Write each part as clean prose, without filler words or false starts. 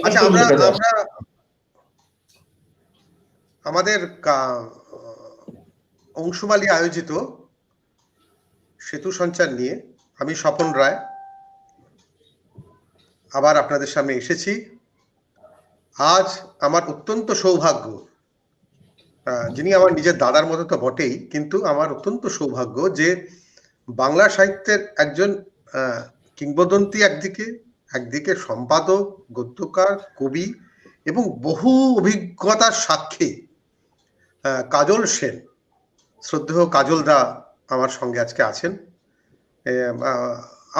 আচ্ছা, আমরা আমাদের অংশুমালী আয়োজিত সেতু সঞ্চার নিয়ে আমি স্বপন রায় আবার আপনাদের সামনে এসেছি। আজ আমার অত্যন্ত সৌভাগ্য, যিনি আমার নিজের দাদার মতো তো বটেই, কিন্তু আমার অত্যন্ত সৌভাগ্য যে বাংলা সাহিত্যের একজন কিংবদন্তি একদিকে সম্পাদক, গদ্যকার, কবি এবং বহু অভিজ্ঞতার সাক্ষী কাজল সেন, শ্রদ্ধেয় কাজল দা আমার সঙ্গে আজকে আছেন।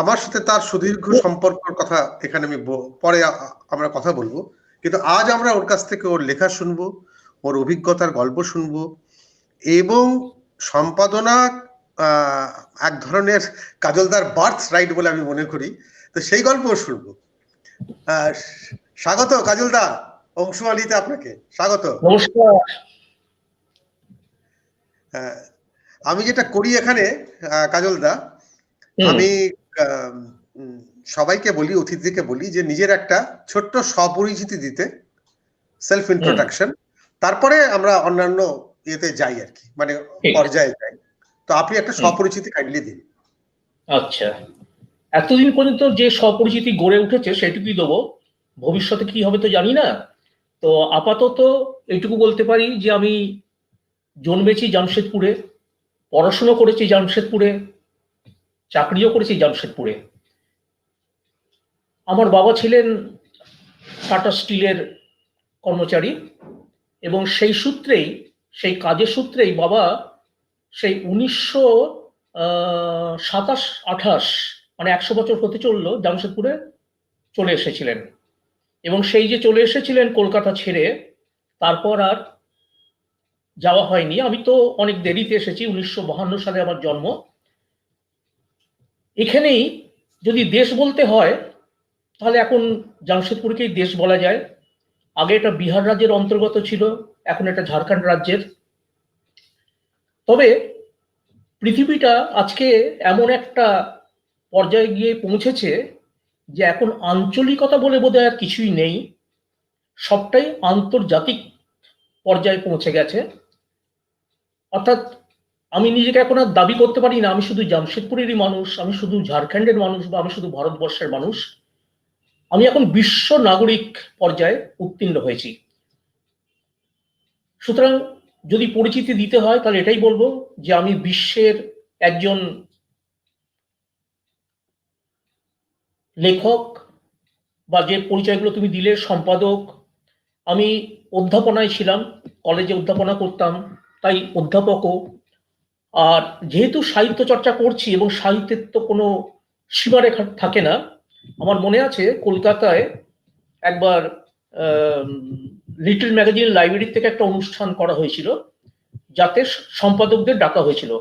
আমার সাথে তার সুদীর্ঘ সম্পর্কের কথা এখানে আমি পরে আমরা কথা বলবো, কিন্তু আজ আমরা ওর কাছ থেকে ওর লেখা শুনবো, ওর অভিজ্ঞতার গল্প শুনবো এবং সম্পাদনা এক ধরনের কাজলদার বার্থ রাইট বলে আমি মনে করি, তো সেই গল্পও শুনবো। স্বাগত কাজলদা, অংশুমালীতে আপনাকে স্বাগত। নমস্কার। আমি যেটা করি এখানে কাজলদা, আমি সবাইকে বলি, অতিথিকে বলি যে নিজের একটা ছোট্ট স্বপরিচিতি দিতে, সেলফ ইন্ট্রোডাকশন, তারপরে আমরা অন্যান্য ইয়েতে যাই আর কি, মানে পর্যায়ে যাই। তো আপনি একটা স্বপরিচিতি কাইন্ডলি দিন। আচ্ছা, এতদিন পর্যন্ত যে স্বপরিচিতি গড়ে উঠেছে সেটুকুই দেবো, ভবিষ্যতে কি হবে তো জানি না। তো আপাতত এইটুকু বলতে পারি যে আমি জন্মেছি জামশেদপুরে, পড়াশুনো করেছি জামশেদপুরে, চাকরিও করেছি জামশেদপুরে। আমার বাবা ছিলেন টাটা স্টিলের কর্মচারী এবং সেই সূত্রেই, সেই কাজের সূত্রেই বাবা সেই 1927-28 মানে 100 বছর হতে চললো জামশেদপুরে চলে এসেছিলেন। এবং সেই যে চলে এসেছিলেন কলকাতা ছেড়ে, তারপর আর যাওয়া হয়নি। আমি তো অনেক দেরিতে এসেছি, 1952 সালে আমার জন্ম। এখানেই যদি দেশ বলতে হয় তাহলে এখন জামশেদপুরকেই দেশ বলা যায়। আগে এটা বিহার রাজ্যের অন্তর্গত ছিল, এখন এটা ঝাড়খণ্ড রাজ্যের। তবে পৃথিবীটা আজকে এমন একটা পর্যায়ে গিয়ে পৌঁছেছে যে এখন আঞ্চলিকতা বলে বোধহয় আর কিছুই নেই, সবটাই আন্তর্জাতিক পর্যায়ে পৌঁছে গেছে। অর্থাৎ আমি নিজেকে এখন আর দাবি করতে পারি না আমি শুধু জামশেদপুরেরই মানুষ, আমি শুধু ঝাড়খণ্ডের মানুষ, বা আমি শুধু ভারতবর্ষের মানুষ। আমি এখন বিশ্ব নাগরিক পর্যায়ে উত্তীর্ণ হয়েছি। সুতরাং যদি পরিচিতি দিতে হয় তাহলে এটাই বলবো যে আমি বিশ্বের একজন লেখক, বা যে পরিচয়গুলো তুমি দিলে, সম্পাদক। আমি অধ্যাপনায় ছিলাম, কলেজে অধ্যাপনা করতাম, তাই অধ্যাপকও। আর যেহেতু সাহিত্য চর্চা করছি এবং সাহিত্যের তো কোনো সীমারেখা থাকে না, আমার মনে আছে কলকাতায় একবার লিটল ম্যাগাজিন লাইব্রেরি থেকে একটা অনুষ্ঠান করা হয়েছিল, যাতে সম্পাদকদের ডাকা হয়েছিল।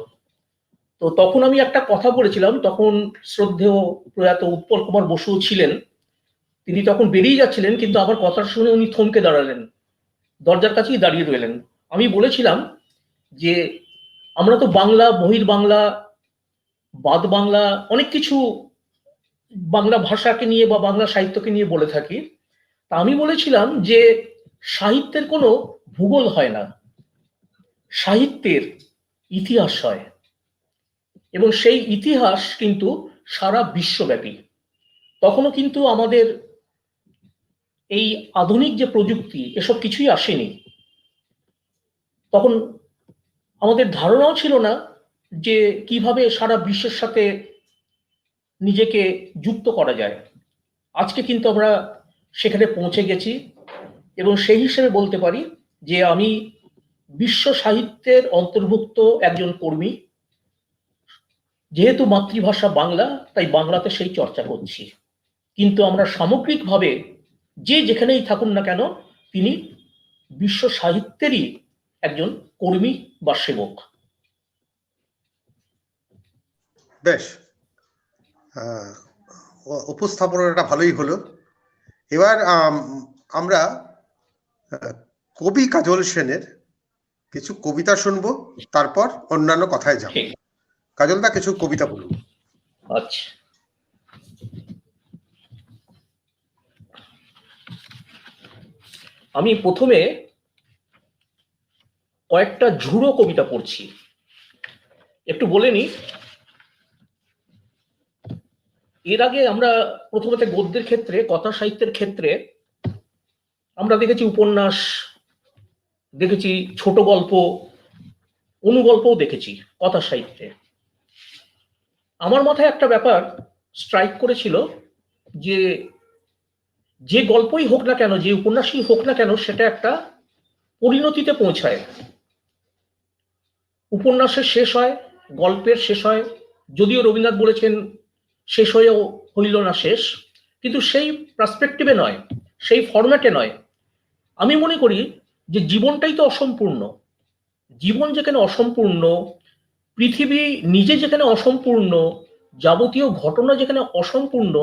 তো তখন আমি একটা কথা বলেছিলাম, তখন শ্রদ্ধেয় প্রয়াত উৎপল কুমার বসুও ছিলেন। তিনি তখন বেরিয়ে যাচ্ছিলেন, কিন্তু আমার কথা শুনে উনি থমকে দাঁড়ালেন, দরজার কাছেই দাঁড়িয়ে রইলেন। আমি বলেছিলাম যে আমরা তো বাংলা, বহির্বাংলা, বাদ বাংলা, অনেক কিছু বাংলা ভাষাকে নিয়ে বা বাংলা সাহিত্যকে নিয়ে বলে থাকি। তা আমি বলেছিলাম যে সাহিত্যের কোনো ভূগোল হয় না, সাহিত্যের ইতিহাস হয়, এবং সেই ইতিহাস কিন্তু সারা বিশ্বব্যাপী। তখনও কিন্তু আমাদের এই আধুনিক যে প্রযুক্তি, এসব কিছুই আসেনি। তখন আমাদের ধারণাও ছিল না যে কিভাবে সারা বিশ্বের সাথে নিজেকে যুক্ত করা যায়। আজকে কিন্তু আমরা সেখানে পৌঁছে গেছি, এবং সেই হিসেবে বলতে পারি যে আমি বিশ্ব সাহিত্যের অন্তর্ভুক্ত একজন কর্মী। যেহেতু মাতৃভাষা বাংলা, তাই বাংলাতে সেই চর্চা করছি, কিন্তু আমরা সামগ্রিকভাবে যে যেখানেই থাকুন না কেন, তিনি বিশ্ব সাহিত্যেরই একজন কর্মী বা সেবক। বেশ, উপস্থাপনাটা ভালোই হলো। এবার আমরা কবি কাজল সেনের কিছু কবিতা শুনবো, তারপর অন্যান্য কথায় যাব। কাজলদা কিছু কবিতা বলুন। আচ্ছা, আমি প্রথমে কয়েকটা ঝুড়ো কবিতা পড়ছি। একটু বলে নি, এর আগে আমরা প্রথমত গদ্যের ক্ষেত্রে, কথা সাহিত্যের ক্ষেত্রে আমরা দেখেছি উপন্যাস, দেখেছি ছোট গল্প, অনুগল্পও দেখেছি কথা সাহিত্যে। আমার মাথায় একটা ব্যাপার স্ট্রাইক করেছিল যে যে গল্পই হোক না কেন, যে উপন্যাসই হোক না কেন, সেটা একটা পরিণতিতে পৌঁছায়। উপন্যাসের শেষ হয়, গল্পের শেষ হয়, যদিও রবীন্দ্রনাথ বলেছেন শেষ হয়েও হইল না শেষ, কিন্তু সেই পার্সপেক্টিভে নয়, সেই ফরম্যাটে নয়। আমি মনে করি যে জীবনটাই তো অসম্পূর্ণ। জীবন যেখানে অসম্পূর্ণ, পৃথিবী নিজে যেখানে অসম্পূর্ণ, যাবতীয় ঘটনা যেখানে অসম্পূর্ণ,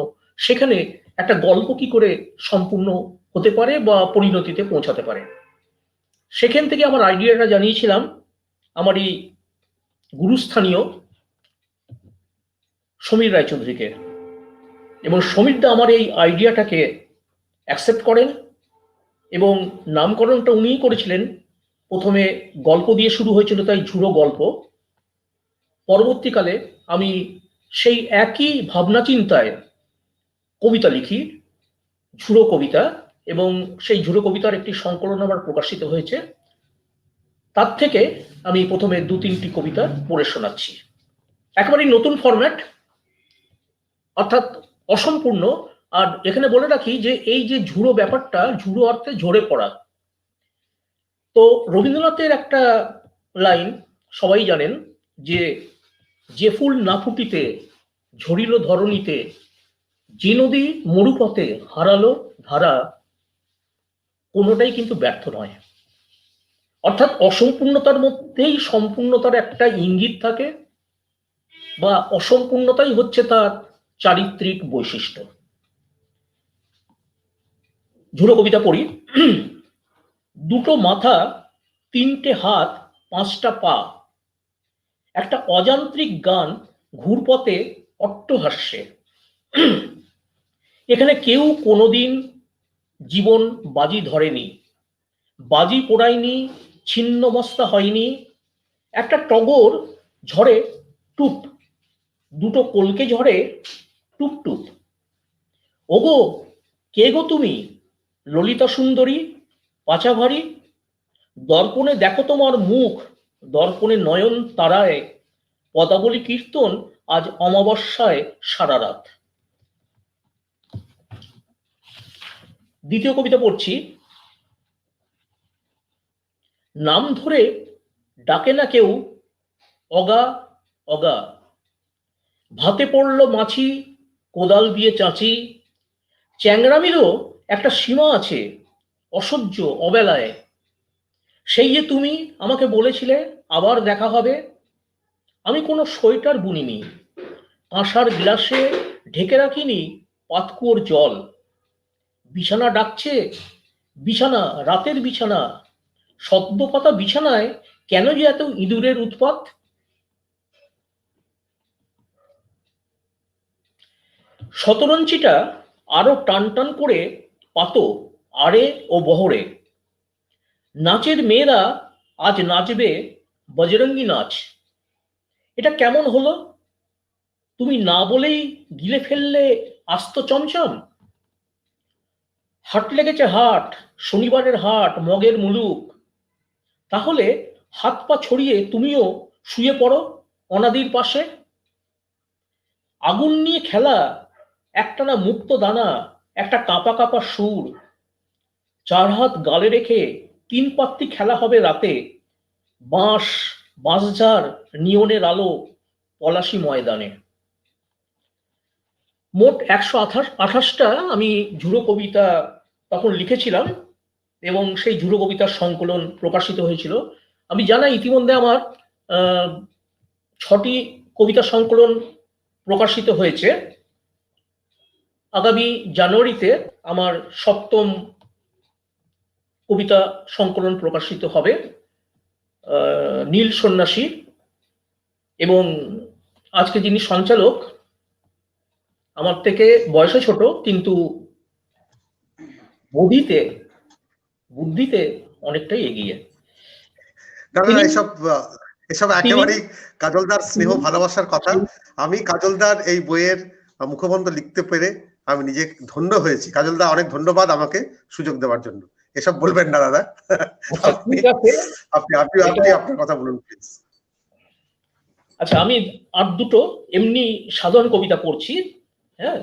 সেখানে একটা গল্প কি করে সম্পূর্ণ হতে পারে বা পরিণতিতে পৌঁছাতে পারে। সেখান থেকে আমার আইডিয়াটা জানিয়েছিলাম আমারই গুরুস্থানীয় সমীর রায়চৌধুরীকে, এবং সমীরদা আমার এই আইডিয়াটাকে অ্যাকসেপ্ট করেন এবং নামকরণটা উনিই করেছিলেন। প্রথমে গল্প দিয়ে শুরু হয়েছিল, তাই ঝুড়ো গল্প। পরবর্তীকালে আমি সেই একই ভাবনা চিন্তায় কবিতা লিখি, ঝুড়ো কবিতা, এবং সেই ঝুড়ো কবিতার একটি সংকলন আমার প্রকাশিত হয়েছে। তার থেকে আমি প্রথমে 2-3টি কবিতা পড়ে শোনাচ্ছি। একেবারেই নতুন ফরম্যাট, অর্থাৎ অসম্পূর্ণ। আর এখানে বলে রাখি যে এই যে ঝুড়ো ব্যাপারটা, ঝুড়ো অর্থে ঝরে পড়া। তো রবীন্দ্রনাথের একটা লাইন সবাই জানেন যে যে ফুল না ফুটিতে ঝরিল ধরণীতে, যে নদী মরুপথে হারালো ধারা, কোনোটাই কিন্তু ব্যর্থ নয়। অর্থাৎ অসম্পূর্ণতার মধ্যেই সম্পূর্ণতার একটা ইঙ্গিত থাকে, বা অসম্পূর্ণতাই হচ্ছে তার চারিত্রিক বৈশিষ্ট্য। ঝুড়ো কবিতা পড়ি। দুটো মাথা, তিনটে হাত, পাঁচটা পা, একটা অযান্ত্রিক গান ঘুরপথে অট্টহাস্যে। এখানে কেউ কোনোদিন জীবন বাজি ধরেনি, বাজি পোড়ায়নি, ছিন্ন মস্তা হয়নি। একটা টগর ঝরে টুপ, দুটো কলকে ঝরে টুপ টুপ। ওগো কে গো তুমি, ললিতা সুন্দরী, পাছা ভারী, দর্পণে দেখো তোমার মুখ, দর্পণে নয়ন তারায়, পদাবলী কীর্তন আজ অমাবস্যায় সারা রাত। দ্বিতীয় কবিতা পড়ছি। নাম ধরে ডাকে না কেউ, অগা অগা, ভাতে পড়ল মাছি, কোদাল দিয়ে চাঁচি, চ্যাংড়ামিরও একটা সীমা আছে, অসহ্য অবেলায়। সেই যে তুমি আমাকে বলেছিলে আবার দেখা হবে, আমি কোনো সোয়েটার বুনিনি, কাঁসার গ্লাসে ঢেকে রাখিনি পাতকুয়োর জল। বিছানা ডাকছে, বিছানা, রাতের বিছানা, সদ্য পাতা বিছানায় কেন যে এত ইঁদুরের উৎপাত। শতরঞ্চিটা আরো টান টান করে পাতো আড়ে ও বহরে, নাচের মেয়েরা আজ নাচবে বজরঙ্গি নাচ। এটা কেমন হলো, তুমি না বলেই গিলে ফেললে আস্ত চমচম। হাট লেগেছে হাট, শনিবারের হাট, মগের মুলুক, তাহলে হাত পা ছড়িয়ে তুমিও শুয়ে পড়ো অনাদির পাশে। আগুন নিয়ে খেলা, একটানা মুক্ত দানা, একটা কাঁপা কাঁপা সুর, 4 হাত গালে রেখে 3 পাত্তি খেলা হবে রাতে, বাঁশ, বাঁশঝাড়, নিয়নের আলো, পলাশি ময়দানে। মোট 128টা আমি ঝুড়ো কবিতা তখন লিখেছিলাম, এবং সেই ঝুড়ো কবিতার সংকলন প্রকাশিত হয়েছিল। আমি জানাই ইতিমধ্যে আমার 6টি কবিতা সংকলন প্রকাশিত হয়েছে। আগামী জানুয়ারিতে আমার 7ম কবিতা সংকলন প্রকাশিত হবে, নীল সন্ন্যাসী। এবং আজকে যিনি সঞ্চালক, আমার থেকে বয়সে ছোট, কিন্তু বডিতে বুদ্ধিতে অনেকটাই এগিয়ে। না না, তিনি এসব এসব তিনি একেবারেই কাজলদার স্নেহ তিনি ভালোবাসার কথা। আমি কাজলদার এই বইয়ের মুখবন্ধ লিখতে পেরে আমি নিজে ধন্য হয়েছি। কাজলদা, অনেক ধন্যবাদ আমাকে সুযোগ দেওয়ার জন্য। এসব বলবেন না দাদা। আচ্ছা, আপনি ঠিক আছে। আপনি আপনি এটা আপনি আপনার কথা বলুন প্লিজ। আচ্ছা, আমি আর দুটো এমনি সাধারণ কবিতা পড়ছি। হ্যাঁ,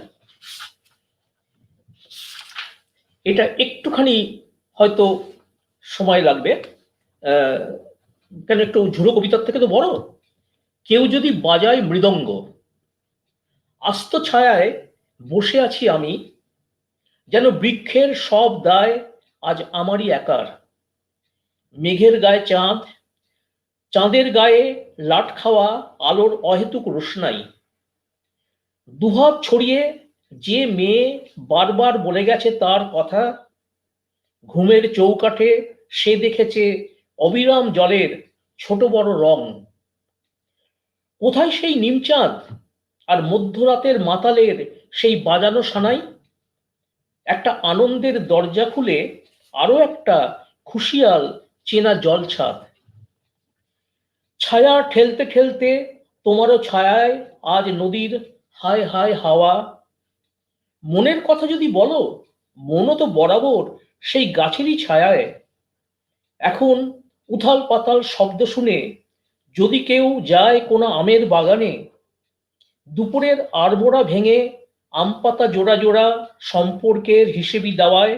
এটা একটুখানি হয়তো সময় লাগবে, কেন একটু ঝুড়ো কবিতার থেকে তো বড়। কেউ যদি বাজায় মৃদঙ্গ, আস্ত ছায়ায় বসে আছি আমি, যেন বৃক্ষের সব দায় আজ আমারই একার। মেঘের গায়ে চাঁদ, চাঁদের গায়ে লাট খাওয়া আলোর অহেতুক রোশনাই। দুহাত ছড়িয়ে যে মেয়ে বারবার বলে গেছে তার কথা, ঘুমের চৌকাঠে সে দেখেছে অবিরাম জলের ছোট বড় রং। কোথায় সেই নিমচাঁদ আর মধ্যরাতের মাতালের সেই বাজানো সানাই? একটা আনন্দের দরজা খুলে আরো একটা খুশিয়াল চেনা জলছাদ। ছায়া ঠেলতে ঠেলতে তোমারও ছায়ায় আজ নদীর হায় হায় হাওয়া। মনের কথা যদি বলো, মনও তো বরাবর সেই গাছেরই ছায়ায়। এখন উথাল পাতাল শব্দ শুনে যদি কেউ যায় কোনো আমের বাগানে, দুপুরের আড়বোড়া ভেঙে আম পাতা জোড়া জোড়া সম্পর্কের হিসেবি দেওয়ায়,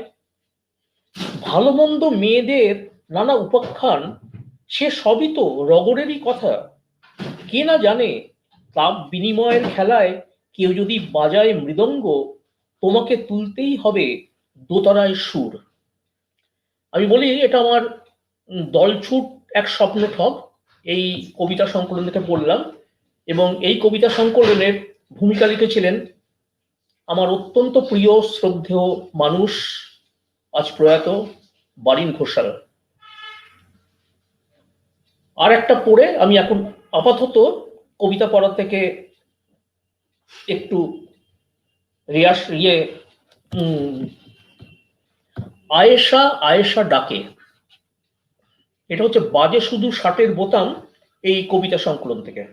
ভালো মন্দ মেয়েদের নানা উপাখ্যান, সে সবই তো রগরেরই কথা। কে না জানে তাপ বিনিময়ের খেলায় কেউ যদি বাজায় মৃদঙ্গ, তোমাকে তুলতেই হবে দোতারায় সুর। আমি বলি, এটা আমার দলছুট এক স্বপ্ন ঠগ এই কবিতা সংকলন থেকে পড়লাম, এবং এই কবিতা সংকলনের ভূমিকা লিখেছিলেন আমার অত্যন্ত প্রিয় শ্রদ্ধেয় মানুষ, আজ প্রয়াত বারিন ঘোষাল। আর একটা পড়ে আমি এখন আপাতত কবিতা পড়া থেকে একটু রিয়াস আয়েশা আয়েশা ডাকে। এটা হচ্ছে বাজে শুধু ষাটের বোতাম এই কবিতা সংকলন থেকে।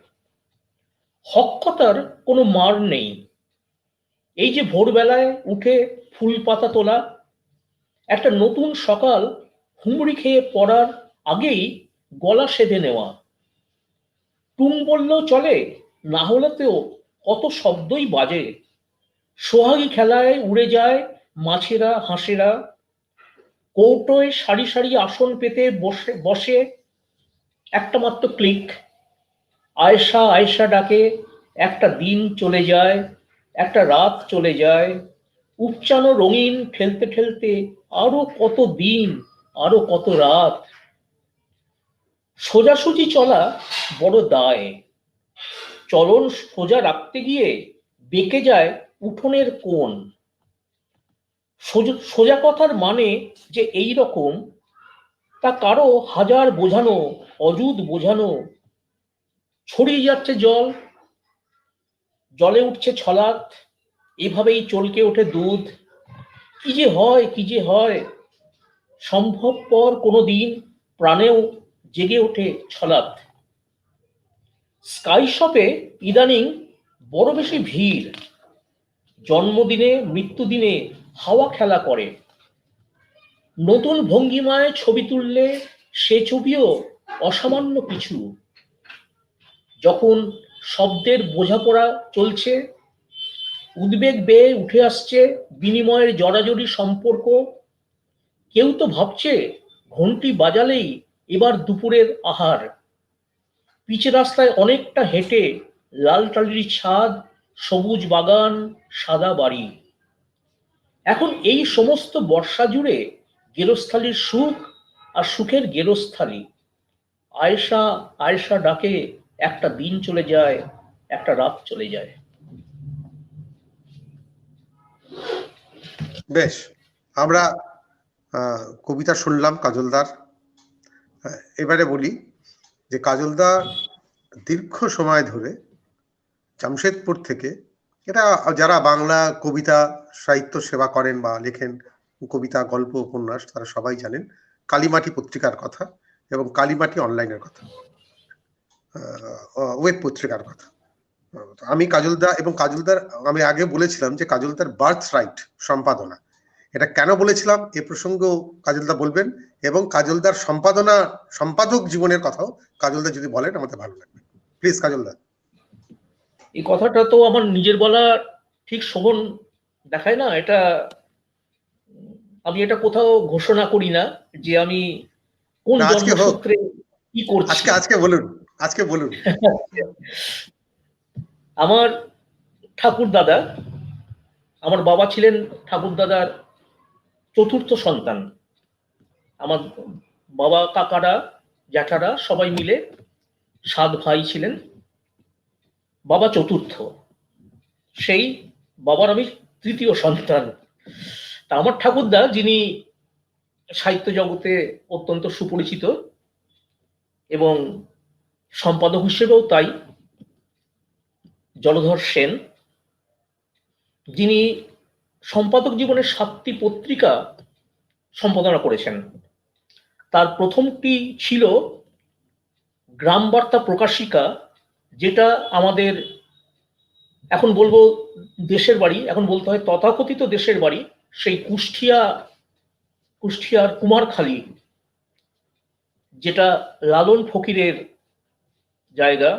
হকতার কোনো মার নেই। এই যে ভোরবেলায় উঠে ফুল পাতা তোলা, একটা নতুন সকাল হুমড়ি খেয়ে পড়ার আগেই গলা সেধে নেওয়া। টুং বললেও চলে, না হলেতেও কত শব্দই বাজে। সোহাগী খেলায় উড়ে যায় মাছেরা হাঁসেরা, কৌটোয় সারি সারি আসন পেতে বসে বসে একটা মাত্র ক্লিক। আয়েশা আয়েশা ডাকে, একটা দিন চলে যায়, একটা রাত চলে যায়। উপচানো রঙিন ঠেলতে ঠেলতে আরো কত দিন, আরো কত রাত। সোজাসুজি চলা বড় দায়, চলন সোজা রাখতে গিয়ে বেঁকে যায় উঠোনের কোণ। সোজা কথার মানে যে এই রকম, তা কারো হাজার বোঝানো, অযুত বোঝানো। ছড়িয়ে যাচ্ছে জল, জলে উঠছে ছলাৎ, এভাবেই চলকে ওঠে দুধ। কি যে হয়, কি যে হয়, সম্ভবপর কোনো দিন প্রাণেও জেগে ওঠে ছলাৎ। স্কাই শপে ইদানিং বড় বেশি ভিড়, জন্মদিনে মৃত্যুদিনে হাওয়া খেলা করে। নতুন ভঙ্গিমায় ছবি তুললে সে ছবিও অসামান্য কিছু। যখন শব্দের বোঝাপড়া চলছে, উদ্বেগ বেয়ে উঠে আসছে বিনিময়ের জড়াজড়ি সম্পর্ক, কেউ তো ভাবছে ঘন্টি বাজালেই এবার দুপুরের আহার। পিচ রাস্তায় অনেকটা হেঁটে লাল টালির ছাদ, সবুজ বাগান, সাদা বাড়ি। এখন এই সমস্ত বর্ষা জুড়ে গেরস্থালির সুখ আর সুখের গেরস্থালি। আয়েশা আয়েশা ডাকে, একটা দিন চলে যায়, একটা রাত চলে যায়। বেশ, আমরা কবিতা শুনলাম কাজলদার। এবারে বলি যে কাজলদা দীর্ঘ সময় ধরে জামশেদপুর থেকে, এটা যারা বাংলা কবিতা সাহিত্য সেবা করেন বা লেখেন কবিতা, গল্প, উপন্যাস তারা সবাই জানেন কালীমাটি পত্রিকার কথা এবং কালীমাটি অনলাইনের কথা, ওয়েব পত্রিকার কথা। আমি কাজলদা এবং কাজলদার, আমি আগে বলেছিলাম যে কাজলদার বার্থ রাইট সম্পাদনা, এটা কেন বলেছিলাম এ প্রসঙ্গ কাজলদা বলবেন, এবং কাজলদার সম্পাদক জীবনের কথাও কাজলদা যদি বলেন আমাদের ভালো লাগবে। প্লিজ কাজলদা। এই কথাটা তো আমার নিজের বলা ঠিক শোভন দেখায় না। এটা আমি এটা কোথাও ঘোষণা করি না যে আমি কোন আজকে হোক, জন্মসূত্রে কি করছি। আজকে বলুন, আজকে বলুন। আমার ঠাকুর দাদা, আমার বাবা ছিলেন ঠাকুর দাদার চতুর্থ সন্তান। আমার বাবা, কাকারা, জ্যাঠারা সবাই মিলে 7 ভাই ছিলেন, বাবা চতুর্থ। সেই বাবার আমি তৃতীয় সন্তান। তা আমার ঠাকুরদা, যিনি সাহিত্য জগতে অত্যন্ত সুপরিচিত এবং সম্পাদক হিসেবেও তাই, জলধর সেন, যিনি সম্পাদক জীবনের 7টি পত্রিকা সম্পাদনা করেছেন। তার প্রথমটি ছিল গ্রাম বার্তা প্রকাশিকা, যেটা আমাদের এখন বলবো দেশের বাড়ি, এখন বলতে হয় তথাকথিত দেশের বাড়ি, সেই কুষ্টিয়ার কুমারখালী, যেটা লালন ফকিরের জায়গা,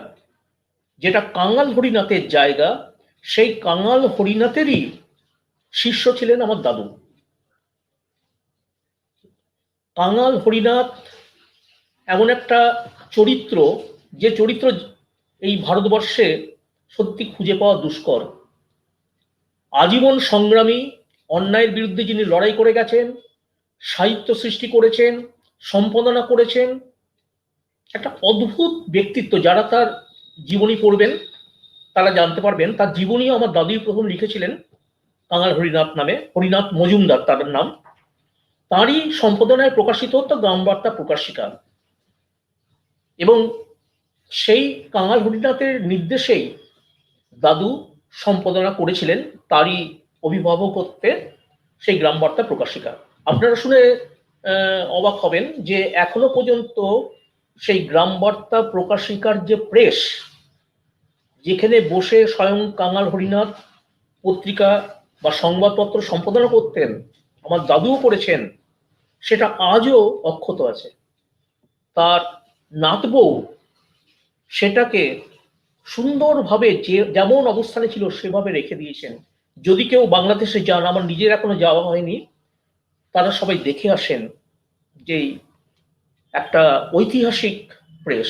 যেটা কাঙাল হরিনাথের জায়গা, সেই কাঙাল হরিনাথেরই শিষ্য ছিলেন আমার দাদু। কাঙাল হরিনাথ এমন একটা চরিত্র, যে চরিত্র এই ভারতবর্ষে সত্যি খুঁজে পাওয়া দুষ্কর। আজীবন সংগ্রামী, অন্যায়ের বিরুদ্ধে যিনি লড়াই করে গেছেন, সাহিত্য সৃষ্টি করেছেন, সম্পাদনা করেছেন, একটা অদ্ভুত ব্যক্তিত্ব। যারা তার জীবনী পড়বেন তারা জানতে পারবেন। তার জীবনী আমার দাদুই প্রথম লিখেছিলেন কাঙাল হরিনাথ নামে, হরিনাথ মজুমদার তার নাম। তারই সম্পাদনায় প্রকাশিত হতো গ্রাম বার্তা প্রকাশিকা, এবং সেই কাঙাল হরিনাথের নির্দেশেই দাদু সম্পাদনা করেছিলেন, তারই অভিভাবকত্বে সেই গ্রাম বার্তা প্রকাশিকা। আপনারা শুনে অবাক হবেন যে এখনো পর্যন্ত সেই গ্রাম বার্তা প্রকাশিকার যে প্রেস, যেখানে বসে স্বয়ং কাঙাল হরিনাথ পত্রিকা বা সংবাদপত্র সম্পাদনা করতেন, আমার দাদুও করেছেন, সেটা আজও অক্ষত আছে। তার নাতবউ সেটাকে সুন্দরভাবে যেমন অবস্থানে ছিল সেভাবে রেখে দিয়েছেন। যদি কেউ বাংলাদেশে যান, আমার নিজের এখনো যাওয়া হয়নি, তারা সবাই দেখে আসেন যে একটা ঐতিহাসিক প্রেস।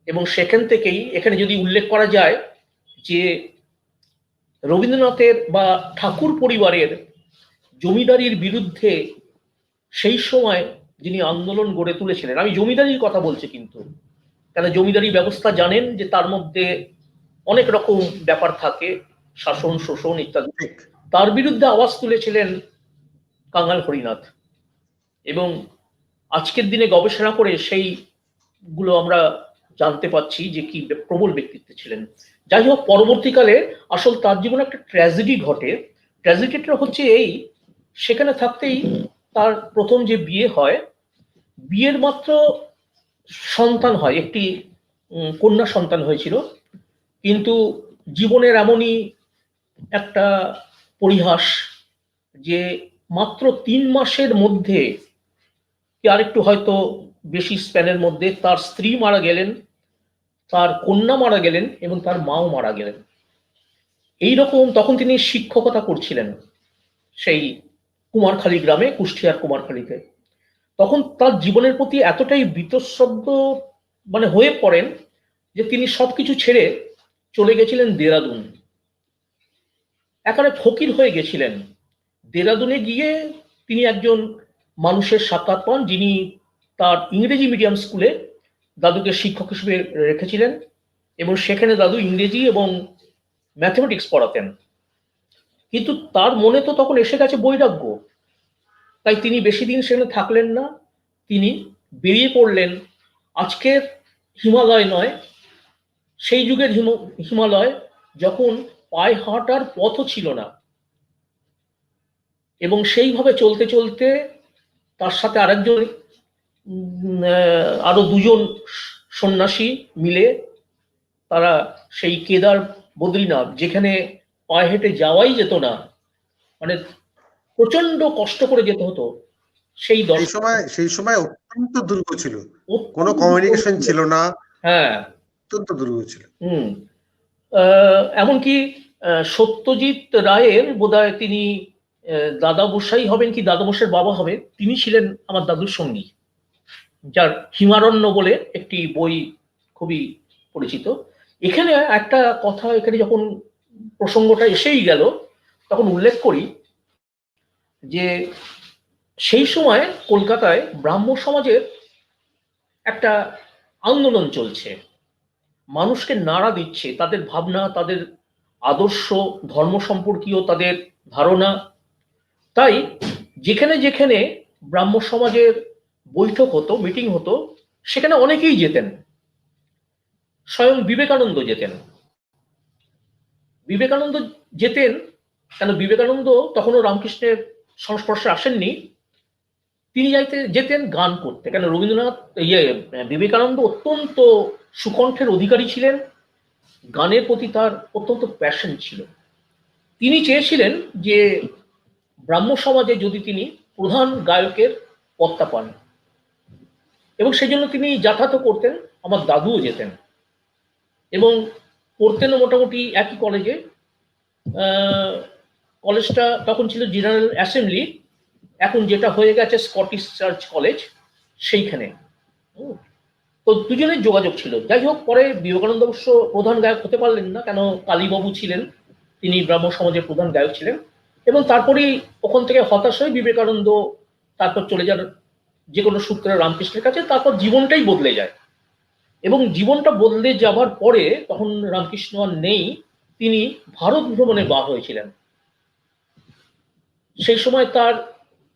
এবং সেখান থেকেই, এখানে যদি উল্লেখ করা যায় যে রবীন্দ্রনাথের বা ঠাকুর পরিবারের জমিদারির বিরুদ্ধে সেই সময় যিনি আন্দোলন গড়ে তুলেছিলেন, আমি জমিদারির কথা বলছি কিন্তু, কেন জমিদারি ব্যবস্থা জানেন যে তার মধ্যে অনেক রকম ব্যাপার থাকে, শাসন, শোষণ ইত্যাদি। তার বিরুদ্ধে আওয়াজ তুলেছিলেন কাঙাল হরিনাথ, এবং আজকের দিনে গবেষণা করে সেইগুলো আমরা জানতে পাচ্ছি যে কি প্রবল ব্যক্তিত্ব ছিলেন। যাই হোক, পরবর্তীকালে আসল তার জীবনে একটা ট্র্যাজেডি ঘটে। ট্র্যাজেডিটা হচ্ছে এই, সেখানে থাকতেই তার প্রথম যে বিয়ে হয়, বিয়ের মাত্র সন্তান হয়, একটি কন্যা সন্তান হয়েছিল। কিন্তু জীবনের এমনই একটা পরিহাস যে মাত্র 3 মাসের মধ্যে, কি আরেকটু হয়তো বেশি স্প্যানের মধ্যে, তার স্ত্রী মারা গেলেন, তার কন্যা মারা গেলেন, এবং তার মাও মারা গেলেন। এইরকম, তখন তিনি শিক্ষকতা করছিলেন সেই কুমারখালী গ্রামে, কুষ্টিয়ার কুমারখালীতে। তখন তার জীবনের প্রতি এতটাই বীতশ্রদ্ধ হয়ে পড়েন যে তিনি সবকিছু ছেড়ে চলে গেছিলেন দেরাদুন। একেবারে ফকির হয়ে গেছিলেন। দেরাদুনে গিয়ে তিনি একজন মানুষের সাক্ষাৎ পান, যিনি তার ইংরেজি মিডিয়াম স্কুলে দাদুকে শিক্ষক হিসেবে রেখেছিলেন, এবং সেখানে দাদু ইংরেজি এবং ম্যাথমেটিক্স পড়াতেন। কিন্তু তার মনে তো তখন এসে গেছে বৈরাগ্য, তাই তিনি বেশি দিন সেখানে থাকলেন না। তিনি বেরিয়ে পড়লেন আজকের হিমালয় নয়, সেই যুগের হিমালয়, যখন পায়ে হাঁটার পথও ছিল না। এবং সেইভাবে চলতে চলতে তার সাথে আরেকজন আরো দুজন সন্ন্যাসী মিলে তারা সেই কেদার বদ্রীনাথ, যেখানে পায়ে হেঁটে যাওয়াই যেত না, মানে প্রচন্ড কষ্ট করে যেতে হতো, সেই সেই সময় অত্যন্ত দুর্গ ছিল, কোনো অত্যন্ত কমিউনিকেশন ছিল না, হ্যাঁ অত্যন্ত দুর্গ ছিল। হুম এমনকি সত্যজিৎ রায়ের বোধহয় তিনি দাদা গোসাই হবেন কি দাদা গোসাইয়ের বাবা হবেন, তিনি ছিলেন আমার দাদুর সঙ্গী, যার হিমারণ্য বলে একটি বই খুবই পরিচিত। এখানে একটা কথা, এখানে যখন প্রসঙ্গটা এসেই গেল তখন উল্লেখ করি যে সেই সময় কলকাতায় ব্রাহ্ম সমাজের একটা আন্দোলন চলছে, মানুষকে নাড়া দিচ্ছে তাদের ভাবনা, তাদের আদর্শ, ধর্ম সম্পর্কীয় তাদের ধারণা। তাই যেখানে যেখানে ব্রাহ্ম সমাজের বৈঠক হতো, মিটিং হতো, সেখানে অনেকেই যেতেন, স্বয়ং বিবেকানন্দ যেতেন। বিবেকানন্দ যেতেন কেন? বিবেকানন্দ তখনও রামকৃষ্ণের সংস্পর্শে আসেননি, তিনি যেতেন গান করতে। কেন রবীন্দ্রনাথ বিবেকানন্দ অত্যন্ত সুকণ্ঠের অধিকারী ছিলেন, গানের প্রতি তার অত্যন্ত প্যাশন ছিল। তিনি চেয়েছিলেন যে ব্রাহ্ম সমাজে যদি তিনি প্রধান গায়কের পদটা পান, এবং সেই জন্য তিনি যাতায়াত করতেন। আমার দাদুও যেতেন এবং পড়তেনও মোটামুটি একই কলেজে। কলেজটা তখন ছিল জেনারেল অ্যাসেম্বলি, এখন যেটা হয়ে গেছে স্কটিশ চার্চ কলেজ, সেইখানে। তো দুজনের যোগাযোগ ছিল। যাই হোক, পরে বিবেকানন্দ অবশ্য প্রধান গায়ক হতে পারলেন না, কেন কালীবাবু ছিলেন, তিনি ব্রাহ্ম সমাজের প্রধান গায়ক ছিলেন। এবং তারপরেই ওখান থেকে হতাশ হয়ে বিবেকানন্দ তারপর চলে যান যে কোনো সূত্রে রামকৃষ্ণের কাছে। তারপর জীবনটাই বদলে যায়, এবং জীবনটা বদলে যাবার পরে তখন রামকৃষ্ণ আর নেই, তিনি ভারত ভ্রমণে বার হয়েছিলেন। সেই সময় তার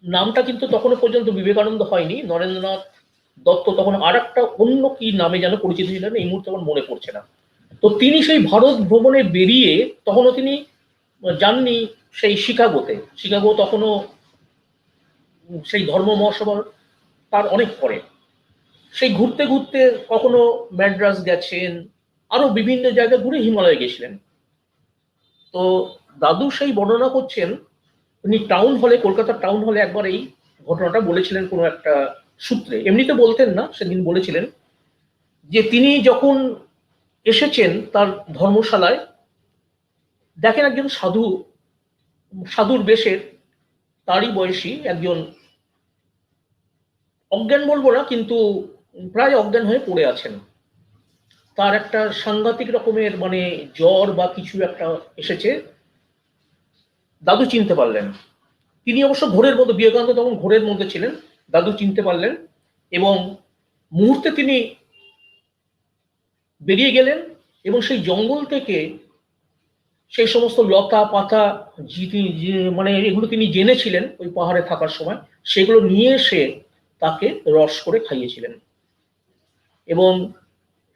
নামটা কিন্তু তখনো পর্যন্ত বিবেকানন্দ হয়নি, নরেন্দ্রনাথ দত্ত তখন আর একটা অন্য কি নামে যেন পরিচিত ছিলেন, এই মুহূর্তে আমার মনে পড়ছে না। তো তিনি সেই ভারত ভ্রমণে বেরিয়ে তখনও তিনি যাননি সেই শিকাগোতে। শিকাগো তখনও সেই ধর্ম মহাসভার তার অনেক পরে। সেই ঘুরতে ঘুরতে কখনো ম্যাড্রাস গেছেন, আরো বিভিন্ন জায়গায় ঘুরে হিমালয়ে গেছিলেন। তো দাদু সেই বর্ণনা করছেন, উনি টাউন হলে, কলকাতার টাউন হলে একবার এই ঘটনাটা বলেছিলেন কোনো একটা সূত্রে, এমনিতে বলতেন না, সেদিন বলেছিলেন যে তিনি যখন এসেছেন তার ধর্মশালায়, দেখেন একজন সাধু, সাধুর বেশের, তারই বয়সী একজন, অজ্ঞান বলবো না কিন্তু প্রায় অজ্ঞান হয়ে পড়ে আছেন। তার একটা সাংঘাতিক রকমের মানে জ্বর বা কিছু একটা এসেছে। দাদু চিনতে পারলেন, তিনি অবশ্য ঘোরের মধ্যে, বিবেকানন্দ তখন ঘোরের মধ্যে ছিলেন, দাদু চিনতে পারলেন এবং মুহূর্তে তিনি বেরিয়ে গেলেন এবং সেই জঙ্গল থেকে সেই সমস্ত লতা পাতা মানে এগুলো তিনি জেনেছিলেন ওই পাহাড়ে থাকার সময়, সেগুলো নিয়ে এসে তাকে রস করে খাইয়েছিলেন। এবং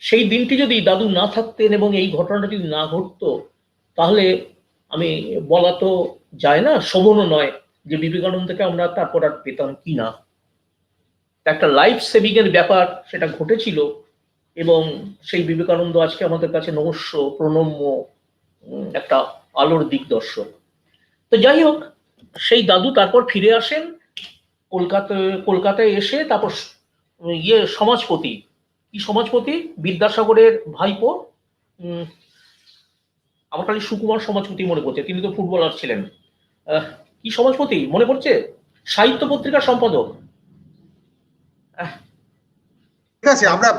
সেই দিনটি যদি দাদু না থাকতেন এবং এই ঘটনাটা যদি না ঘটতো, তাহলে আমি বলা তো যায় না, শোভনও নয় যে বিবেকানন্দকে আমরা তারপর আর পেতাম কি না। একটা লাইফ সেভিং এর ব্যাপার সেটা ঘটেছিল, এবং সেই বিবেকানন্দ আজকে আমাদের কাছে নমস্য প্রণম্য একটা আলোর দিকদর্শক। তো যাই হোক, সেই দাদু তারপর ফিরে আসেন কলকাতায় এসে তারপর সমাজপতি, কি সমাজপতি, বিদ্যাসাগরের ভাইপো, আমার খালি সুকুমার সমাজপতি মনে পড়ছে, তিনি তো ফুটবলার ছিলেন। কি সমাজপতি মনে পড়ছে, সাহিত্য পত্রিকার সম্পাদক। ঠিক আছে, আমরা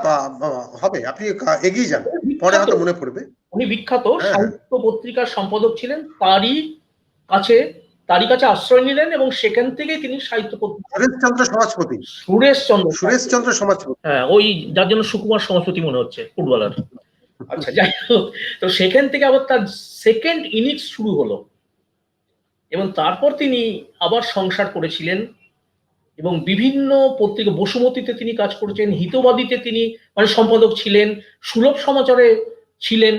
হবে, আপনি এগিয়ে যান, পরে হয়তো মনে পড়বে। উনি বিখ্যাত সাহিত্য পত্রিকার সম্পাদক ছিলেন, তারই কাছে আশ্রয় নিলেন এবং সেখান থেকে তিনি সাহিত্য পত্রিকা, সুরেশচন্দ্র সমাজপতি, সুরেশচন্দ্র সমাজপতি, হ্যাঁ ওই যার জন্য সুকুমার সমাজপতি মনে হচ্ছে, ফুটবলার। আচ্ছা যাই হোক, তো সেখান থেকে আবার তার সেকেন্ড ইনিংস শুরু হলো, এবং তারপর তিনি আবার সংসার করেছিলেন এবং বিভিন্ন পত্রিকা, বসুমতীতে তিনি কাজ করেছেন, হিতবাদীতে তিনি মানে সম্পাদক ছিলেন, সুলভ সমাচারে ছিলেন,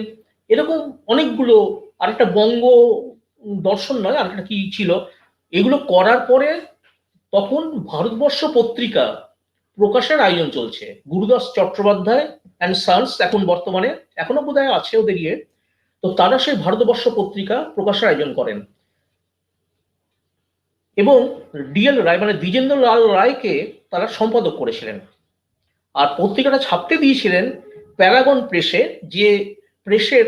এরকম অনেকগুলো, আরেকটা বঙ্গ দর্শন নয় আরেকটা কি ছিল, এগুলো করার পরে তখন ভারতবর্ষ পত্রিকা প্রকাশের আয়োজন চলছে। গুরুদাস চট্টোপাধ্যায় অ্যান্ড সান্স, এখন বর্তমানে এখনো বোধহয় আছে ওদের ইয়ে, তো তারা সেই ভারতবর্ষ পত্রিকা প্রকাশের আয়োজন করেন এবং ডিএল রায় মানে দ্বিজেন্দ্র লাল রায়কে তারা সম্পাদক করেছিলেন। আর পত্রিকাটা ছাপতে দিয়েছিলেন প্যারাগন প্রেসে, যে প্রেসের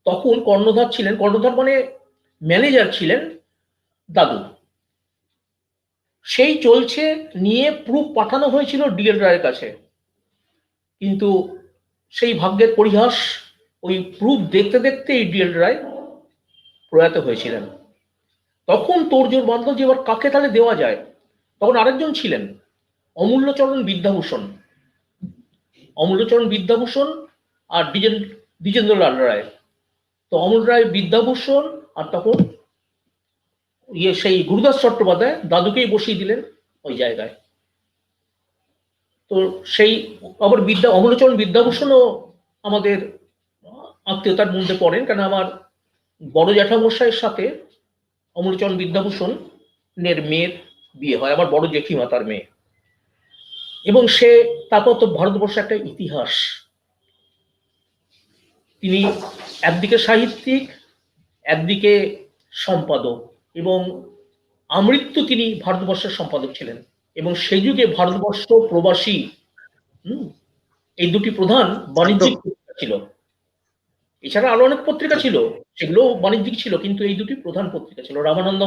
তখন কর্ণধার ছিলেন, কর্ণধার মানে ম্যানেজার ছিলেন দাদু। সেই চলছে, নিয়ে প্রুফ পাঠানো হয়েছিল ডিএল রায়ের কাছে, কিন্তু সেই ভাগ্যের পরিহাস, ওই প্রুফ দেখতে দেখতে এই ডিএল রায় প্রয়াত হয়েছিলেন। তখন তোড়জোড় বাঁধল যে এবার কাকে তাহলে দেওয়া যায়। তখন আরেকজন ছিলেন অমূল্যচরণ বিদ্যাভূষণ, অমূল্যচরণ বিদ্যাভূষণ আর দ্বিজেন্দ্রলাল রায়। তো অমূল রায় বিদ্যাভূষণ আর তখন সেই গুরুদাস চট্টোপাধ্যায় দাদুকেই বসিয়ে দিলেন ওই জায়গায়। তো সেই আবার অমূল্যচরণ বিদ্যাভূষণও আমাদের আত্মীয়তার মধ্যে পড়েন, কারণ আমার বড় জ্যাঠামশাইয়ের সাথে অমূল্যচরণ বিদ্যাভূষণের মেয়ের বিয়ে হয়, আমার বড় জেঠিমা তার মেয়ে। এবং সে তারপর তো ভারতবর্ষের একটা ইতিহাস, তিনি একদিকে সাহিত্যিক, একদিকে সম্পাদক, এবং আমৃত্যু তিনি ভারতবর্ষের সম্পাদক ছিলেন। এবং সেই যুগে ভারতবর্ষ প্রবাসী এই দুটি প্রধান বাণিজ্যিক পত্রিকা ছিল। এছাড়া আরো অনেক পত্রিকা ছিল, সেগুলো বাণিজ্যিক ছিল, কিন্তু এই দুটি প্রধান পত্রিকা ছিল, রামানন্দ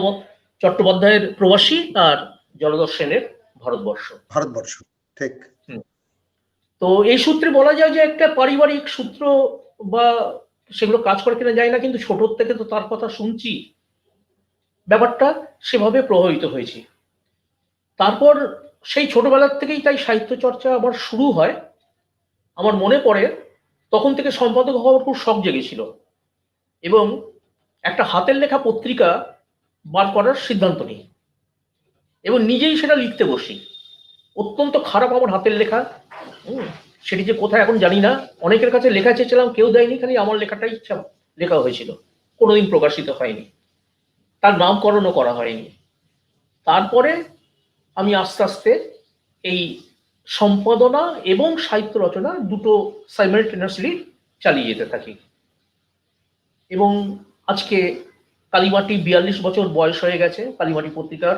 চট্টোপাধ্যায়ের প্রবাসী আর জলধর সেনের ভারতবর্ষ। ভারতবর্ষ, ঠিক। তো এই সূত্রে বলা যায় যে একটা পারিবারিক সূত্র, বা সেগুলো কাজ করে কিনা যায় না, কিন্তু ছোট থেকে তো তার কথা শুনছি, ব্যাপারটা সেভাবে প্রভাবিত হয়েছে। তারপর সেই ছোটবেলার থেকেই তাই সাহিত্য চর্চা আবার শুরু হয়। আমার মনে পড়ে তখন থেকে সম্পাদক হওয়ার খুব শখ জেগেছিল, এবং একটা হাতের লেখা পত্রিকা বার করার সিদ্ধান্ত নিই এবং নিজেই সেটা লিখতে বসি। অত্যন্ত খারাপ আমার হাতের লেখা, সেটি যে কোথায় এখন জানি না। অনেকের কাছে লেখা চেয়েছিলাম, কেউ দেয়নি, খালি আমার লেখাটাই লেখা হয়েছিল, কোনোদিন প্রকাশিত হয়নি, তার নামকরণও করা হয়নি। তারপরে আমি আস্তে আস্তে এই সম্পাদনা এবং সাহিত্য রচনা দুটো সাইমালটেনিয়াসলি চালিয়ে যেতে থাকি। এবং আজকে কালীমাটি 42 বছর বয়স হয়ে গেছে, কালীমাটি পত্রিকার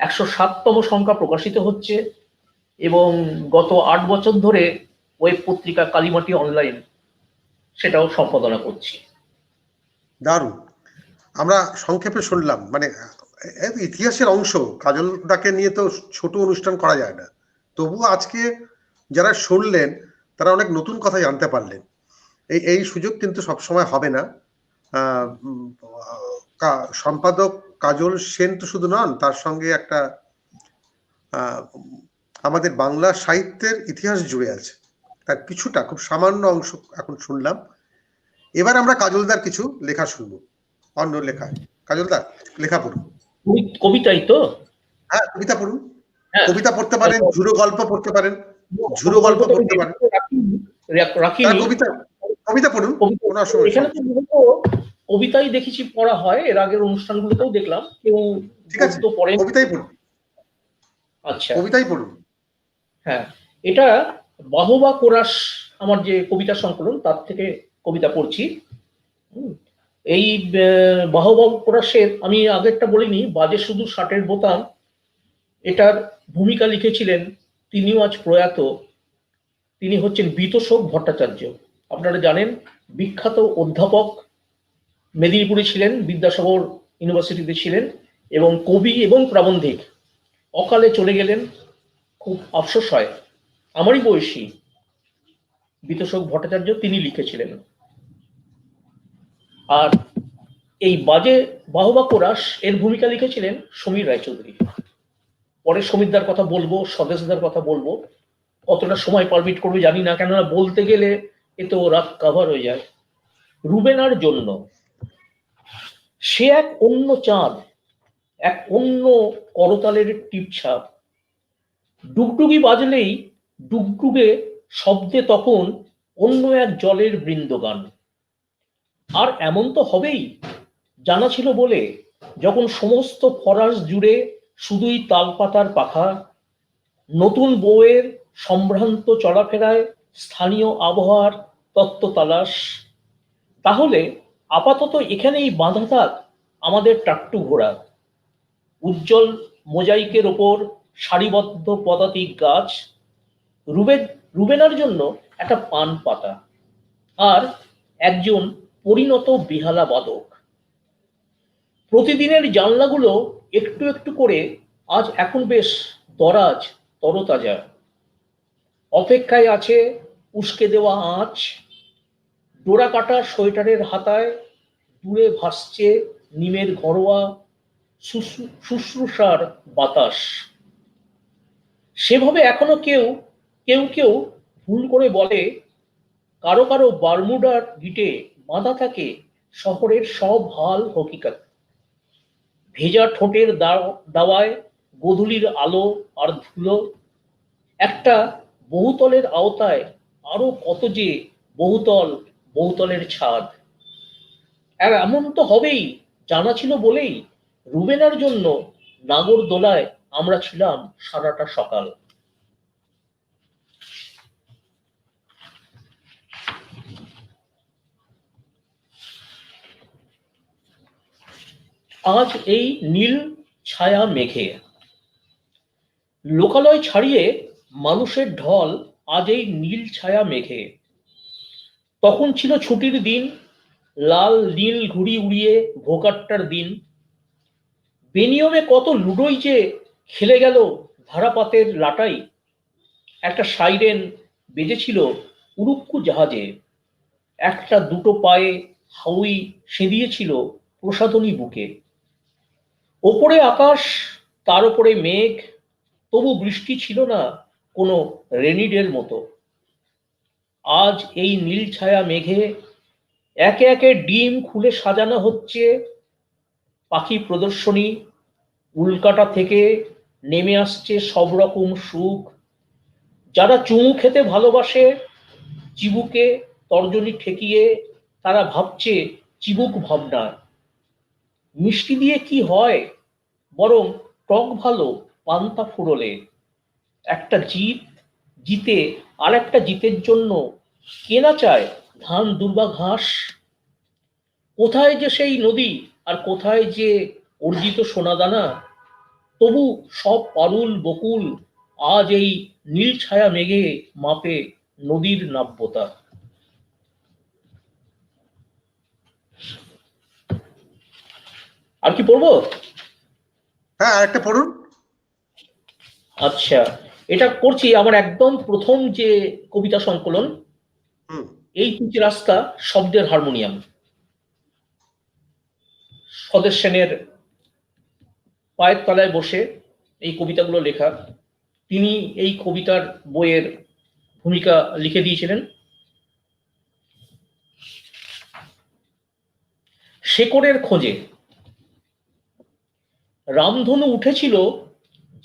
107তম সংখ্যা প্রকাশিত হচ্ছে, এবং গত 8 বছর ধরে ওয়েব পত্রিকা কালীমাটি অনলাইন সেটাও সম্পাদনা করছি। দারুণ। আমরা সংক্ষেপে শুনলাম, মানে ইতিহাসের অংশ, কাজলদাকে নিয়ে তো ছোট অনুষ্ঠান করা যায় না, তবুও আজকে যারা শুনলেন তারা অনেক নতুন কথা জানতে পারলেন। এই সুযোগ কিন্তু সবসময় হবে না। সম্পাদক কাজল সেন তো শুধু নন, তার সঙ্গে একটা আমাদের বাংলা সাহিত্যের ইতিহাস জুড়ে আছে, তার কিছুটা খুব সামান্য অংশ এখন শুনলাম। এবার আমরা কাজলদার কিছু লেখা শুনবো, অন্য লেখা। কাজলদার লেখা পড়ুন। কবিতাই তো? হ্যাঁ, কবিতা পড়ুন। কবিতা পড়তে পারেন, ঝুরো গল্প পড়তে পারেন, ঝুরো গল্প পড়তে পারেন, কবিতা পড়ুন, কোনো অসুবিধা নেই। কবিতাই দেখেছি পড়া হয়, এর আগের অনুষ্ঠানগুলোতেও দেখলাম কেউ। ঠিক আছে, কবিতাই পড়ুন। আচ্ছা, কবিতাই পড়ুন। হ্যাঁ, এটা বাহবা কোরাস, আমার যে কবিতা সংকলন তার থেকে কবিতা পড়ছি। এই বাহবা কোরাসের আমি আগেরটা বলিনি, বাজে শুধু ষাটের বোতাম, এটার ভূমিকা লিখেছিলেন, তিনিও আজ প্রয়াত, তিনি হচ্ছেন বিতোষক ভট্টাচার্য। আপনারা জানেন, বিখ্যাত অধ্যাপক, মেদিনীপুরে ছিলেন, বিদ্যাসাগর ইউনিভার্সিটিতে ছিলেন, এবং কবি এবং প্রাবন্ধিক। অকালে চলে গেলেন, খুব আফসোস হয়। আমারই বয়সী বিতোষক ভট্টাচার্য তিনি লিখেছিলেন। আর এই বাজে বাহবা কোরাস এর ভূমিকা লিখেছিলেন সমীর রায়চৌধুরী। পরে সমীরদার কথা বলবো, স্বদেশদার কথা বলবো, কতটা সময় পারমিট করবে জানি না, কেননা বলতে গেলে এ তো রাত কাভার হয়ে যায়। রুবেনার জন্য সে এক অন্য চাঁদ, এক অন্য করতালের টিপছাপ, ডুগডুগি বাজলেই ডুগডুগে শব্দে তখন অন্য এক জলের বৃন্দগান। আর এমন তো হবেই, জানা ছিল বলে যখন সমস্ত ফরাস জুড়ে শুধুই তালপাতার পাখা, নতুন বউয়ের সম্ভ্রান্ত চলাফেরায় স্থানীয় আবহাওয়ার তত্ত্ব তালাশ, তাহলে আপাতত এখানেই বাঁধা থাক আমাদের টাট্টু ঘোড়া। উজ্জ্বল মোজাইকের ওপর সারিবদ্ধ পদাতিক গাছ, রুবেনার জন্য একটা পান পাতা, আর একজন পরিণত বেহালা বাদক। প্রতিদিনের জানলাগুলো একটু একটু করে আজ এখন বেশ দরাজ, তরতাজা। অপেক্ষায় আছে উস্কে দেওয়া আঁচ, ডোরা কাটা সোয়েটারের হাতায় দূরে ভাসছে নিমের ঘরোয়া শুশ্রূষার বাতাস। সেভাবে এখনো কেউ কেউ কেউ ভুল করে বলে, কারো কারো বারমুডার গিটে বাঁধা থাকে শহরের সব হাল হকিকত। ভেজা ঠোঁটের দাওয়ায় গোধূলির আলো আর ধুলো, একটা বহুতলের আওতায় আরো কত যে বহুতল, বহুতলের ছাদ। আর এমন তো হবেই, জানা ছিল বলেই রুবেনার জন্য নাগরদোলায় আমরা ছিলাম সারাটা সকাল। আজ এই নীল ছায়া মেঘে, লোকালয় ছাড়িয়ে মানুষের ঢল আজ এই নীল ছায়া মেঘে। তখন ছিল ছুটির দিন, লাল নীল ঘুড়ি উড়িয়ে ভোকাট্টার দিন। বেনিয়মে কত লুডোই যে খেলে গেল ধারাপাতের লাটাই। একটা সাইরেন বেজেছিল উড়ুক্কু জাহাজে, একটা দুটো পায়ে হাউই সেদিয়েছিল প্রসাধনী বুকে। ওপরে আকাশ, তার উপরে মেঘ, তবু বৃষ্টি ছিল না কোনো রেনিডের মতো। আজ এই নীল ছায়া মেঘে একে একে ডিম খুলে সাজানো হচ্ছে পাখি প্রদর্শনী। উল্কাটা থেকে নেমে আসছে সব রকম সুখ। যারা চুমু খেতে ভালোবাসে চিবুকে তর্জনী ঠেকিয়ে, তারা ভাবছে চিবুক ভাবনা। মিষ্টি দিয়ে কি হয়, বরং টক ভালো পান্তা ফুরলে। একটা জিতে আর একটা জিতের জন্য কেনা চায় ধান দুর্বা ঘাস। কোথায় যে সেই নদী আর কোথায় যে অর্জিত সোনাদানা, তবু সব পারুল বকুল আজ এই নীল ছায়া মেঘে মাপে নদীর নাব্যতা। আর কি পড়বো? হ্যাঁ, আরেকটা পড়ুন। আচ্ছা, এটা করছি আমার একদম প্রথম যে কবিতা সংকলন, এই তিনটি রাস্তা শব্দের হারমোনিয়াম, স্বদেশ সেনের পায়ের তলায় বসে এই কবিতাগুলো লেখা। তিনি এই কবিতার বইয়ের ভূমিকা লিখে দিয়েছিলেন। শেকড়ের খোঁজে। রামধনু উঠেছিল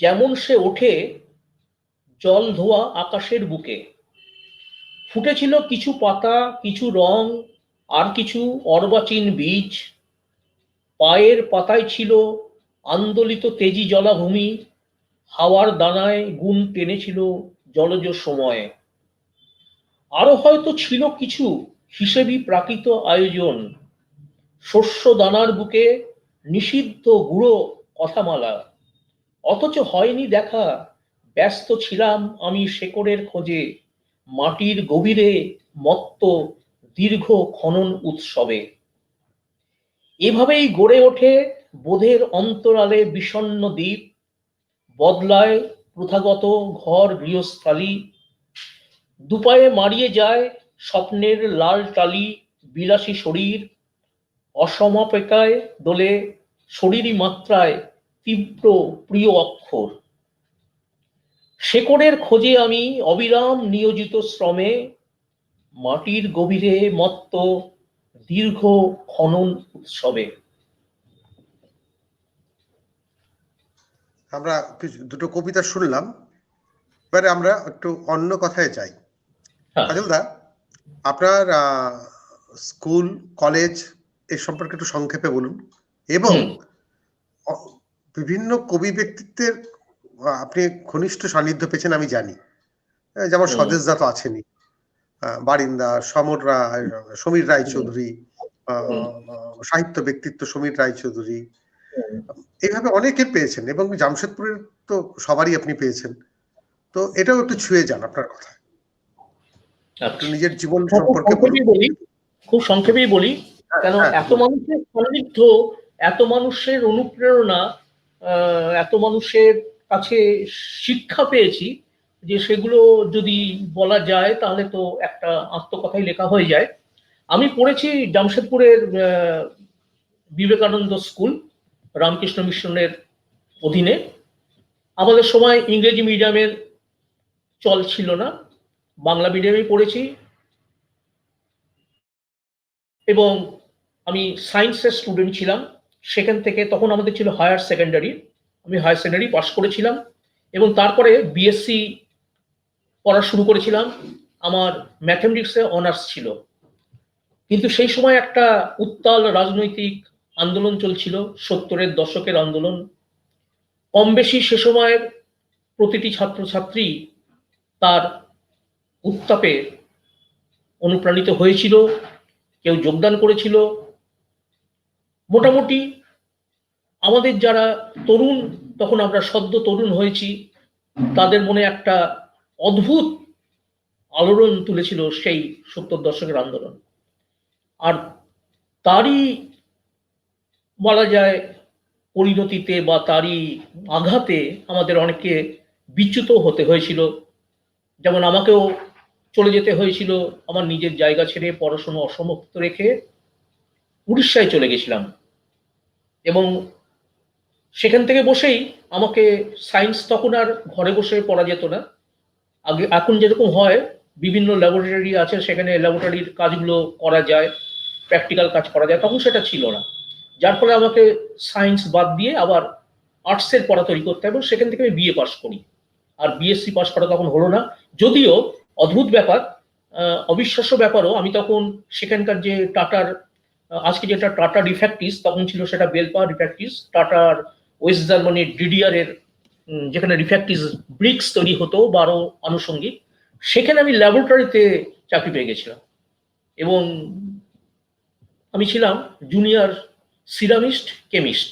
যেমন সে ওঠে জল ধোয়া আকাশের বুকে। ফুটেছিল কিছু পাতা, কিছু রং, আর কিছু অর্বাচীন বীজ। পায়ের পাতায় ছিল আন্দোলিত তেজি জলাভূমি, হাওয়ার দানায় গুণ টেনেছিল জলজ সময়। আরো হয়তো ছিল কিছু হিসেবি প্রাকৃত আয়োজন, শস্য দানার বুকে নিষিদ্ধ গুঁড়ো কথামালা। অথচ হয়নি দেখা, ব্যস্ত ছিলাম আমি শেকড়ের খোঁজে, মাটির গভীরে মত্ত দীর্ঘ খনন উৎসবে। এভাবেই গড়ে ওঠে বোধের অন্তরালে বিষণ্ণ দ্বীপ, বদলায় প্রথাগত ঘর গৃহস্থালী। দুপায়ে মারিয়ে যায় স্বপ্নের লাল টালি, বিলাসী শরীর অসমাপেকায় দোলে শরীরী মাত্রায় তীব্র প্রিয় অক্ষর। শেকড়ের খোঁজে আমি অবিরাম নিয়োজিত শ্রমে, মাটির গভীরে মত্ত দীর্ঘ খনন উৎসবে। আমরা দুটো কবিতা শুনলাম, এবারে আমরা একটু অন্য কথায় যাই। কাজলদা, আপনার স্কুল কলেজ এর সম্পর্কে একটু সংক্ষেপে বলুন, এবং বিভিন্ন কবি ব্যক্তিত্বের আপনি ঘনিষ্ঠ সান্নিধ্য পেয়েছেন আমি জানি। যেমন স্বদেশ দা তো আছেনই, বারিন্দা, সমীর রায়চৌধুরী, সাহিত্য ব্যক্তিত্ব সমীর রায়চৌধুরী, এইভাবে অনেকের পেয়েছেন এবং জামশেদপুরের তো সবারই আপনি পেয়েছেন। তো এটাও একটু ছুঁয়ে যান আপনার কথা, একটু নিজের জীবন সম্পর্কে বলুন। খুব সংক্ষেপেই বলি, কেন এত মানুষের সান্নিধ্য, এত মানুষের অনুপ্রেরণা, এত মানুষের কাছে শিক্ষা পেয়েছি যে সেগুলো যদি বলা যায় তাহলে তো একটা আত্মকথাই লেখা হয়ে যায়। আমি পড়েছি জামশেদপুরের বিবেকানন্দ স্কুল, রামকৃষ্ণ মিশনের অধীনে। আমাদের সময় ইংরেজি মিডিয়ামের চল ছিল না, বাংলা মিডিয়ামে পড়েছি এবং আমি সায়েন্সের স্টুডেন্ট ছিলাম। সেখান থেকে তখন আমাদের ছিল হায়ার সেকেন্ডারি, আমি হায়ার সেকেন্ডারি পাস করেছিলাম এবং তারপরে বিএসসি পড়া শুরু করেছিলাম। আমার ম্যাথমেটিক্সে অনার্স ছিল, কিন্তু সেই সময় একটা উত্তাল রাজনৈতিক আন্দোলন চলছিল, 70-এর দশকের আন্দোলন। কম বেশি সে সময়ের প্রতিটি ছাত্রছাত্রী তার উত্তাপে অনুপ্রাণিত হয়েছিল, কেউ যোগদান করেছিল। মোটামুটি আমাদের যারা তরুণ, তখন আমরা সদ্য তরুণ হয়েছি, তাদের মনে একটা অদ্ভুত আলোড়ন তুলেছিল সেই 70 দশকের আন্দোলন। আর তারই বলা যায় পরিণতিতে বা তারই আঘাতে আমাদের অনেকে বিচ্যুত হতে হয়েছিল। যেমন আমাকেও চলে যেতে হয়েছিল, আমার নিজের জায়গা ছেড়ে পড়াশোনা অসমাপ্ত রেখে উড়িষ্যায় চলে গেছিলাম এবং সেখান থেকে বসেই আমাকে সায়েন্স তখন আর ঘরে বসে পড়া যেত না। আগে এখন যেরকম হয় বিভিন্ন ল্যাবরেটরি আছে, সেখানে ল্যাবরেটরির কাজগুলো করা যায়, প্র্যাকটিক্যাল কাজ করা যায়, তখন সেটা ছিল না। যার ফলে আমাকে সায়েন্স বাদ দিয়ে আবার আর্টসের পড়া তৈরি করতে হবে। সেখান থেকে আমি বিএ পাস করি, আর বিএসসি পাস করা তখন হলো না। যদিও অদ্ভুত ব্যাপার, অবিশ্বাস্য ব্যাপারও, আমি তখন সেখানকার যে টাটার, আজকে যেটা টাটা রিফ্যাক্টিস, তখন ছিল সেটা বেলপা রিফ্যাক্টিস, টাটার ওয়েস্ট জার্মানির ডিডিআর এর যেখানে রিফ্যাক্টিস ব্রিক্স তৈরি হতো বা আরো আনুষঙ্গিক, সেখানে আমি ল্যাবরেটরিতে চাকরি পেয়ে গেছিলাম এবং আমি ছিলাম জুনিয়র সিরামিস্ট কেমিস্ট।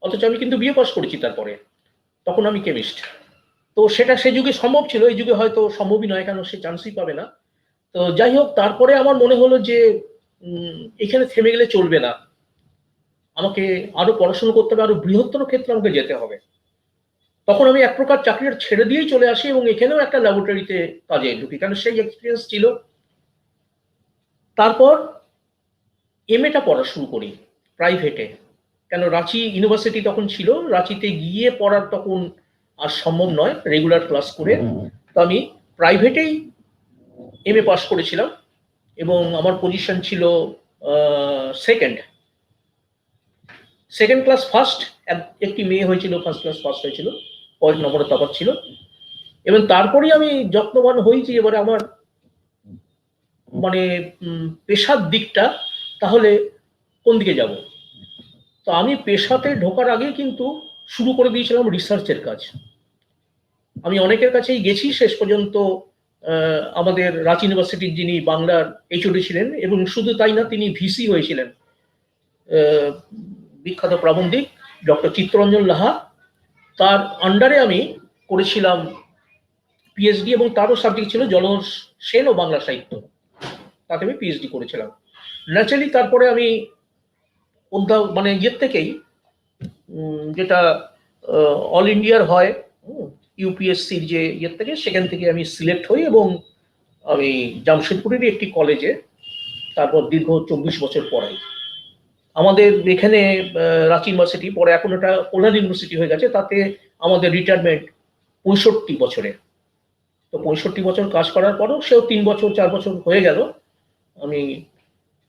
অথচ আমি কিন্তু বিএ পাস করেছি তারপরে, তখন আমি কেমিস্ট। তো সেটা সে যুগে সম্ভব ছিল, এই যুগে হয়তো সম্ভবই নয়, কেন সে চান্সই পাবে না। তো যাই হোক, তারপরে আমার মনে হলো যে এখানে থেমে গেলে চলবে না, আমাকে আরো পড়াশোনা করতে হবে, আরো বৃহত্তর ক্ষেত্রে আমাকে যেতে হবে। তখন আমি এক প্রকার চাকরিটা ছেড়ে দিয়েই চলে আসি এবং এখানেও একটা ল্যাবরেটরিতে কাজে ঢুকি, কারণ সেই এক্সপিরিয়েন্স ছিল। তারপর এমএটা পড়া শুরু করি প্রাইভেটে, কেন রাঁচি ইউনিভার্সিটি তখন ছিল, রাঁচিতে গিয়ে পড়ার তখন আর সম্ভব নয় রেগুলার ক্লাস করে। তো আমি প্রাইভেটেই এমএ পাস করেছিলাম এবং আমার পজিশন ছিল সেকেন্ড ক্লাস ফার্স্ট। একটি মেয়ে হয়েছিল ফার্স্ট ক্লাস ফার্স্ট হয়েছিল, পয়েন্ট নম্বরে তফাৎ ছিল। এবং তারপরেই আমি যত্নবান হয়েছি এবারে আমার মানে পেশার দিকটা তাহলে কোন দিকে যাব। তো আমি পেশাতে ঢোকার আগে কিন্তু শুরু করে দিয়েছিলাম রিসার্চের কাজ। আমি অনেকের কাছেই গেছি, শেষ পর্যন্ত আমাদের রাঁচি ইউনিভার্সিটির যিনি বাংলার এইচওডি ছিলেন, এবং শুধু তাই না, তিনি ভিসি হয়েছিলেন, বিখ্যাত প্রাবন্ধিক ডক্টর চিত্তরঞ্জন লাহা, তার আন্ডারে আমি করেছিলাম পিএইচডি এবং তারও সাবজেক্ট ছিল জলহর সেন ও বাংলা সাহিত্য, তাতে আমি পিএইচডি করেছিলাম। ন্যাচারালি তারপরে আমি মানে ইয়ের থেকেই, যেটা অল ইন্ডিয়ার হয় ইউপিএসসির যে ইয়ের থেকে, সেখান থেকে আমি সিলেক্ট হই এবং আমি জামশেদপুরেরই একটি কলেজে তারপর দীর্ঘ 24 বছর পড়াই। আমাদের এখানে রাঁচি ইউনিভার্সিটি, পরে এখন ওটা কল্যাণ ইউনিভার্সিটি হয়ে গেছে, তাতে আমাদের রিটায়ারমেন্ট 65 বছরে। তো 65 বছর কাজ করার পরও সেও 3 বছর 4 বছর হয়ে গেল। আমি,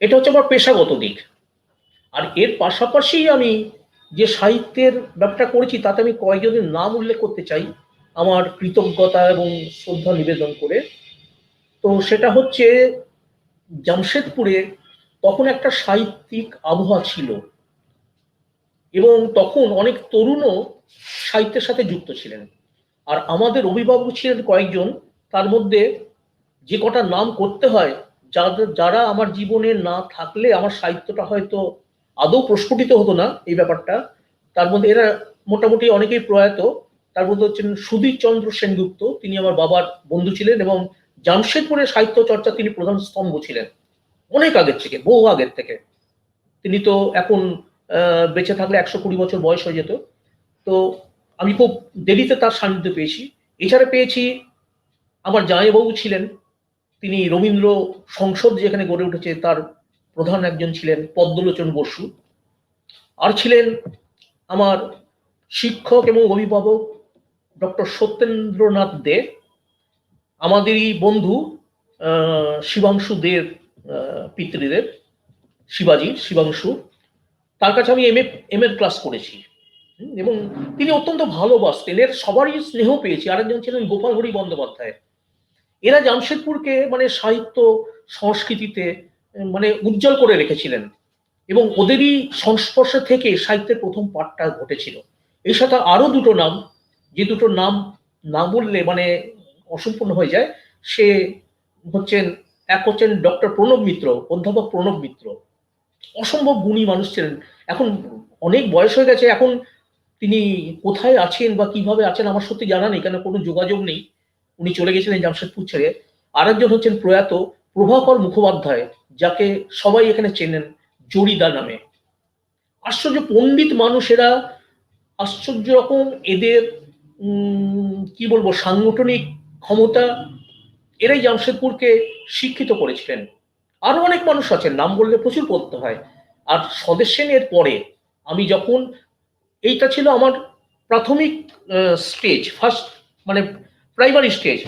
এটা হচ্ছে আমার পেশাগত দিক। আর এর পাশাপাশি আমি যে সাহিত্যের ব্যাপারটা করেছি তাতে আমি কয়েকজনের নাম উল্লেখ করতে চাই আমার কৃতজ্ঞতা এবং শ্রদ্ধা নিবেদন করে। তো সেটা হচ্ছে, জামশেদপুরে তখন একটা সাহিত্যিক আবহাওয়া ছিল, এবং তখন অনেক তরুণও সাহিত্যের সাথে যুক্ত ছিলেন। আর আমাদের অভিভাবক ছিলেন কয়েকজন, তার মধ্যে যে কটা নাম করতে হয়, যারা আমার জীবনে না থাকলে আমার সাহিত্যটা হয়তো আদৌ প্রস্ফুটিত হতো না এই ব্যাপারটা। তার মধ্যে এরা মোটামুটি অনেকেই প্রয়াত। তার মধ্যে হচ্ছেন সুধীর চন্দ্র সেনগুপ্ত, তিনি আমার বাবার বন্ধু ছিলেন এবং জামশেদপুরের সাহিত্য চর্চা তিনি প্রধান স্তম্ভ ছিলেন অনেক আগের থেকে, বহু আগের থেকে। তিনি তো এখন বেঁচে থাকলে 120 বছর বয়স হয়ে যেত। তো আমি খুব দেরিতে তার সান্নিধ্য পেয়েছি। এছাড়া পেয়েছি আমার জামাইবাবু ছিলেন, তিনি রবীন্দ্র সংসদ যেখানে গড়ে উঠেছে তার প্রধান একজন ছিলেন পদ্মলোচন বসু। আর ছিলেন আমার শিক্ষক এবং অভিভাবক ডক্টর সত্যেন্দ্রনাথ দে, আমাদেরই বন্ধু শিবাংশু দের পিতৃদেব, শিবাজি শিবাংশু। তার কাছে আমি এম এ ক্লাস করেছি এবং তিনি অত্যন্ত ভালোবাসতেন, এর সবারই স্নেহ পেয়েছি। আরেকজন ছিলেন গোপাল হরি বন্দ্যোপাধ্যায়। এরা জামশেদপুরকে মানে সাহিত্য সংস্কৃতিতে মানে উজ্জ্বল করে রেখেছিলেন এবং ওদেরই সংস্পর্শে থেকে সাহিত্যের প্রথম পাঠটা ঘটেছিল। এর সাথে আরো দুটো নাম, যে দুটো নাম না বললে মানে অসম্পূর্ণ হয়ে যায়, সে হচ্ছেন, এক হচ্ছেন ডক্টর প্রণব মিত্র, অধ্যাপক প্রণব মিত্র, অসম্ভব গুণী মানুষ ছিলেন। এখন অনেক বয়স হয়ে গেছে, এখন তিনি কোথায় আছেন বা কিভাবে আছেন আমার সত্যি জানা নেই, কেন কোনো যোগাযোগ নেই, উনি চলে গেছিলেন জামশেদপুর ছেড়ে। আরেকজন হচ্ছেন প্রয়াত প্রভাকর মুখোপাধ্যায়, যাকে সবাই এখানে চেনেন জরিদা নামে। আশ্চর্য পণ্ডিত মানুষেরা, আশ্চর্য রকম এদের কি বলবো সাংগঠনিক ক্ষমতা, এরাই জামশেদপুরকে শিক্ষিত করেছিলেন। আরো অনেক মানুষ আছেন, নাম বললে প্রচুর পড়তে হয়। আর স্বদেশ সেনের পরে আমি যখন, এইটা ছিল আমার প্রাথমিক স্টেজ, ফার্স্ট মানে প্রাইমারি স্টেজ।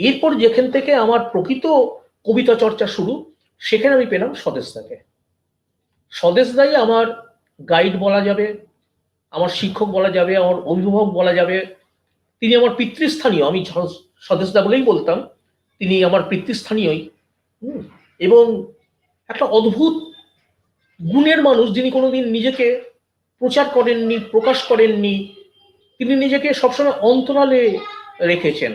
এরপর যেখান থেকে আমার প্রকৃত কবিতা চর্চা শুরু, সেখানে আমি পেলাম স্বদেশদাকে। স্বদেশদাই আমার গাইড বলা যাবে, আমার শিক্ষক বলা যাবে, আমার অভিভাবক বলা যাবে। তিনি আমার পিতৃস্থানীয়, আমি স্বদেশদা বলেই বলতাম, তিনি আমার পিতৃস্থানীয়ই। এবং একটা অদ্ভুত গুণের মানুষ, যিনি কোনোদিন নিজেকে প্রচার করেননি, প্রকাশ করেননি, তিনি নিজেকে সবসময় অন্তরালে রেখেছেন।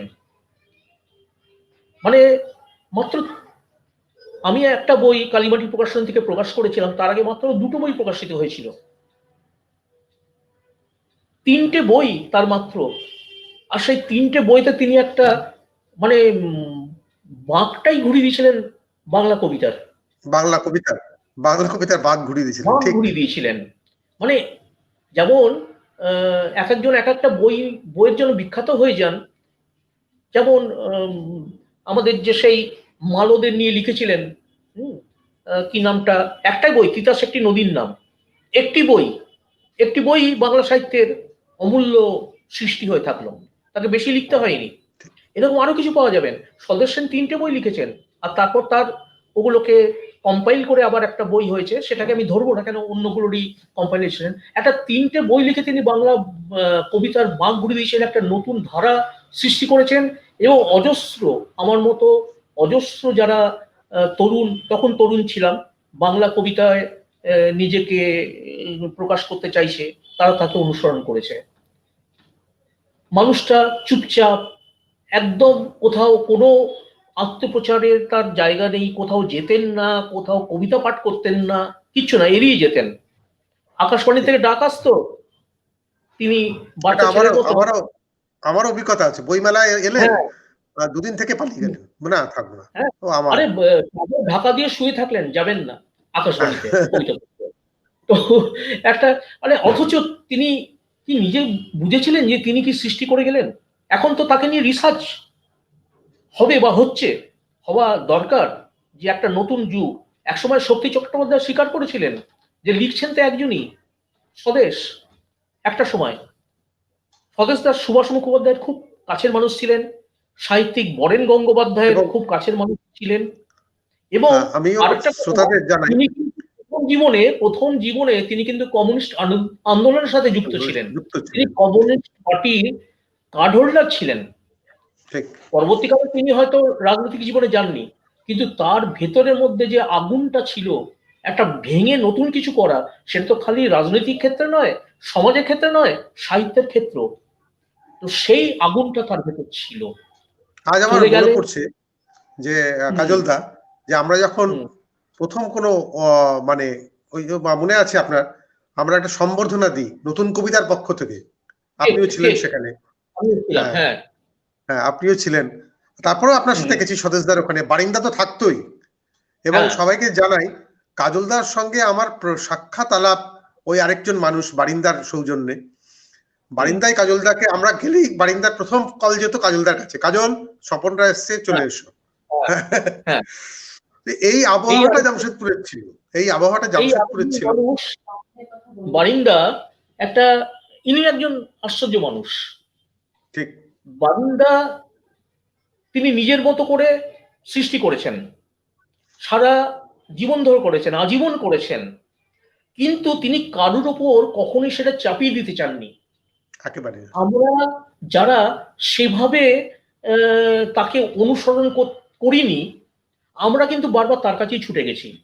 মানে মাত্র আমি একটা বই কালীমাটি প্রকাশন থেকে প্রকাশ করেছিলাম, তার আগে মাত্র দুটো বই প্রকাশিত হয়েছিল, 3টে বই তার মাত্র। আর সেই 3টে বইতে তিনি একটা মানে বাঁকটাই ঘুরিয়ে দিয়েছিলেন বাংলা কবিতার। বাংলা কবিতার বাঁক ঘুরিয়ে দিয়েছিলেন, বাঁক ঠিক ঘুরিয়ে দিয়েছিলেন। মানে যেমন এক একজন এক একটা বইয়ের জন্য বিখ্যাত হয়ে যান। যেমন আমাদের যে সেই মালদের নিয়ে লিখেছিলেন, কি নামটা, একটাই বই, তিতাস একটি নদীর নাম, একটি বই বাংলা সাহিত্যের অমূল্য সৃষ্টি হয়ে থাকলো, তাকে বেশি লিখতে হয়নি। এরকম আরো কিছু পাওয়া যাবেন। স্বদেশ সেন 3টে বই লিখেছেন, আর তারপর তার ওগুলোকে কম্পাইল করে আবার একটা বই হয়েছে, সেটাকে আমি ধরবো না, কেন অন্যগুলোরই কম্পাইলেশন। একটা 3টে বই লিখে তিনি বাংলা কবিতার বাঁক ঘুরিয়ে দিয়েছেন, একটা নতুন ধারা সৃষ্টি করেছেন। এবং অজস্র, আমার মতো অজস্র যারা তরুণ, তখন তরুণ ছিলাম, বাংলা কবিতায় নিজেকে প্রকাশ করতে চাইছে, তারা তাকে অনুসরণ করেছে। মানুষটা চুপচাপ, একদম কোথাও কোনো আত্মপ্রচারের তার জায়গা নেই, কোথাও যেতেন না, কোথাও কবিতা পাঠ করতেন না, কিচ্ছু না, এড়িয়ে যেতেন। আকাশবাণী থেকে ডাক আসতো, তিনি বাচ্চা ছেলের মতো। আমার অভিজ্ঞতা আছে, বইমেলায় এলেন, হ্যাঁ, 2 দিন থেকে পালিয়ে গেলেন, না থাকবো না। হ্যাঁ, ও আমার আরে ঢাকা দিয়ে শুয়ে থাকলেন, যাবেন না আকাশবাণীতে কবিতা পড়তে। তো একটা মানে, অথচ তিনি কি নিজে বুঝেছিলেন যে তিনি কি সৃষ্টি করে গেলেন? এখন তো তাকে নিয়ে রিসার্চ হবে বা হচ্ছে, হওয়া দরকার, যে একটা নতুন যুগ। একসময় শক্তি চট্টোপাধ্যায় স্বীকার করেছিলেন যে লিখছেন তো একজনই, স্বদেশ। একটা সময় স্বদেশ দাস সুভাষ মুখোপাধ্যায়ের খুব কাছের মানুষ ছিলেন, সাহিত্যিক বরেন গঙ্গোপাধ্যায়ের খুব কাছের মানুষ ছিলেন। এবং আমিও আরেকটা শ্রোতাদের জানাই, তিনি প্রথম জীবনে তিনি কিন্তু কমিউনিস্ট আন্দোলনের সাথে যুক্ত ছিলেন। তিনি কমিউনিস্ট পার্টির কার্ড হোল্ডার ছিলেন। পরবর্তীকালে তিনি হয়তো রাজনৈতিক জীবনে যাননি, কিন্তু তার ভেতরের মধ্যে যে আগুনটা ছিল, একটা ভেঙে নতুন কিছু করা, সেটা তো খালি রাজনৈতিক ক্ষেত্রে নয়, সমাজের ক্ষেত্রে নয়, সাহিত্যের ক্ষেত্র। তো সেই আগুনটা তার ভেতর ছিল। আজ আমার চলে মনে গেলে। পড়ছে যে হুম। কাজলদা, যে আমরা যখন হুম। প্রথম কোনো মানে ওই যে মনে আছে আপনার, আমরা একটা সম্বর্ধনা দিই নতুন কবিতার পক্ষ থেকে, ঠিক আপনিও ছিলেন ঠিক। সেখানে। আমি ছিলাম, হ্যাঁ, হ্যাঁ। হ্যাঁ, আপনিও ছিলেন। তারপরেও আপনার হুম। সাথে গেছি স্বদেশদার ওখানে, বারিন্দা তো থাকতোই। এবং হ্যাঁ। সবাইকে জানাই, কাজলদার সঙ্গে আমার সাক্ষাৎ আলাপ ওই আরেকজন মানুষ বারিন্দার সৌজন্যে। হুম। বারিন্দায় কাজলদাকে আমরা গেলেই বারিন্দার প্রথম কল যেত কাজলদার কাছে, কাজল স্বপনরা এসছে, চলে হ্যাঁ। এসো। হ্যাঁ। হ্যাঁ। এই এই আবহাওয়াটা আরেকটা- জামশেদপুরের ছিল, এই আবহাওয়াটা এই জামশেদপুরের আরেকজন ছিল। মানুষ বারিন্দা, একটা, ইনি একজন আশ্চর্য মানুষ। ঠিক। বারিন্দা তিনি নিজের মতো করে সৃষ্টি করেছেন, সারা জীবন ধরে করেছেন, আজীবন করেছেন, কিন্তু তিনি কারুর ওপর কখনোই সেটা চাপিয়ে দিতে চাননি। একেবারে। আমরা যারা সেভাবে তাকে অনুসরণ করিনি, আমরা কিন্তু বারবার তার কাছেই ছুটে গেছি।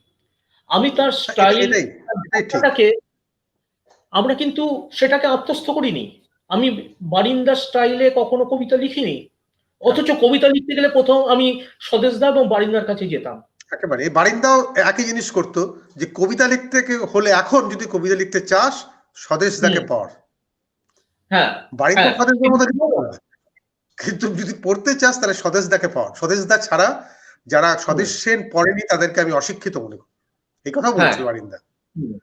আমি তার স্টাইল, এটাই, এটাই ঠিক। ভাষাটাকে, আমরা কিন্তু সেটাকে আত্মস্থ করিনি। আমি বারিন্দার স্টাইলে কখনো কবিতা লিখিনি, অথচ কবিতা লিখতে গেলে প্রথম আমি স্বদেশদা এবং বারিন্দার কাছে যেতাম। একেবারে এই বারিন্দাও একই জিনিস করতো, যে কবিতা লিখতে হলে এখন যদি কবিতা লিখতে চাস স্বদেশদাকে হুম। পড়। হ্যাঁ। বারিন্দা হ্যাঁ। স্বদেশদার কিন্তু মতো লিখতে পারবে, কিন্তু যদি পড়তে চাস তাহলে স্বদেশদাকে পড়। স্বদেশদা ছাড়া যারা হুম। স্বদেশ সেন পড়েনি তাদেরকে আমি অশিক্ষিত মনে করি, এই কথা হ্যাঁ। বলছিল বারিন্দা। হুম।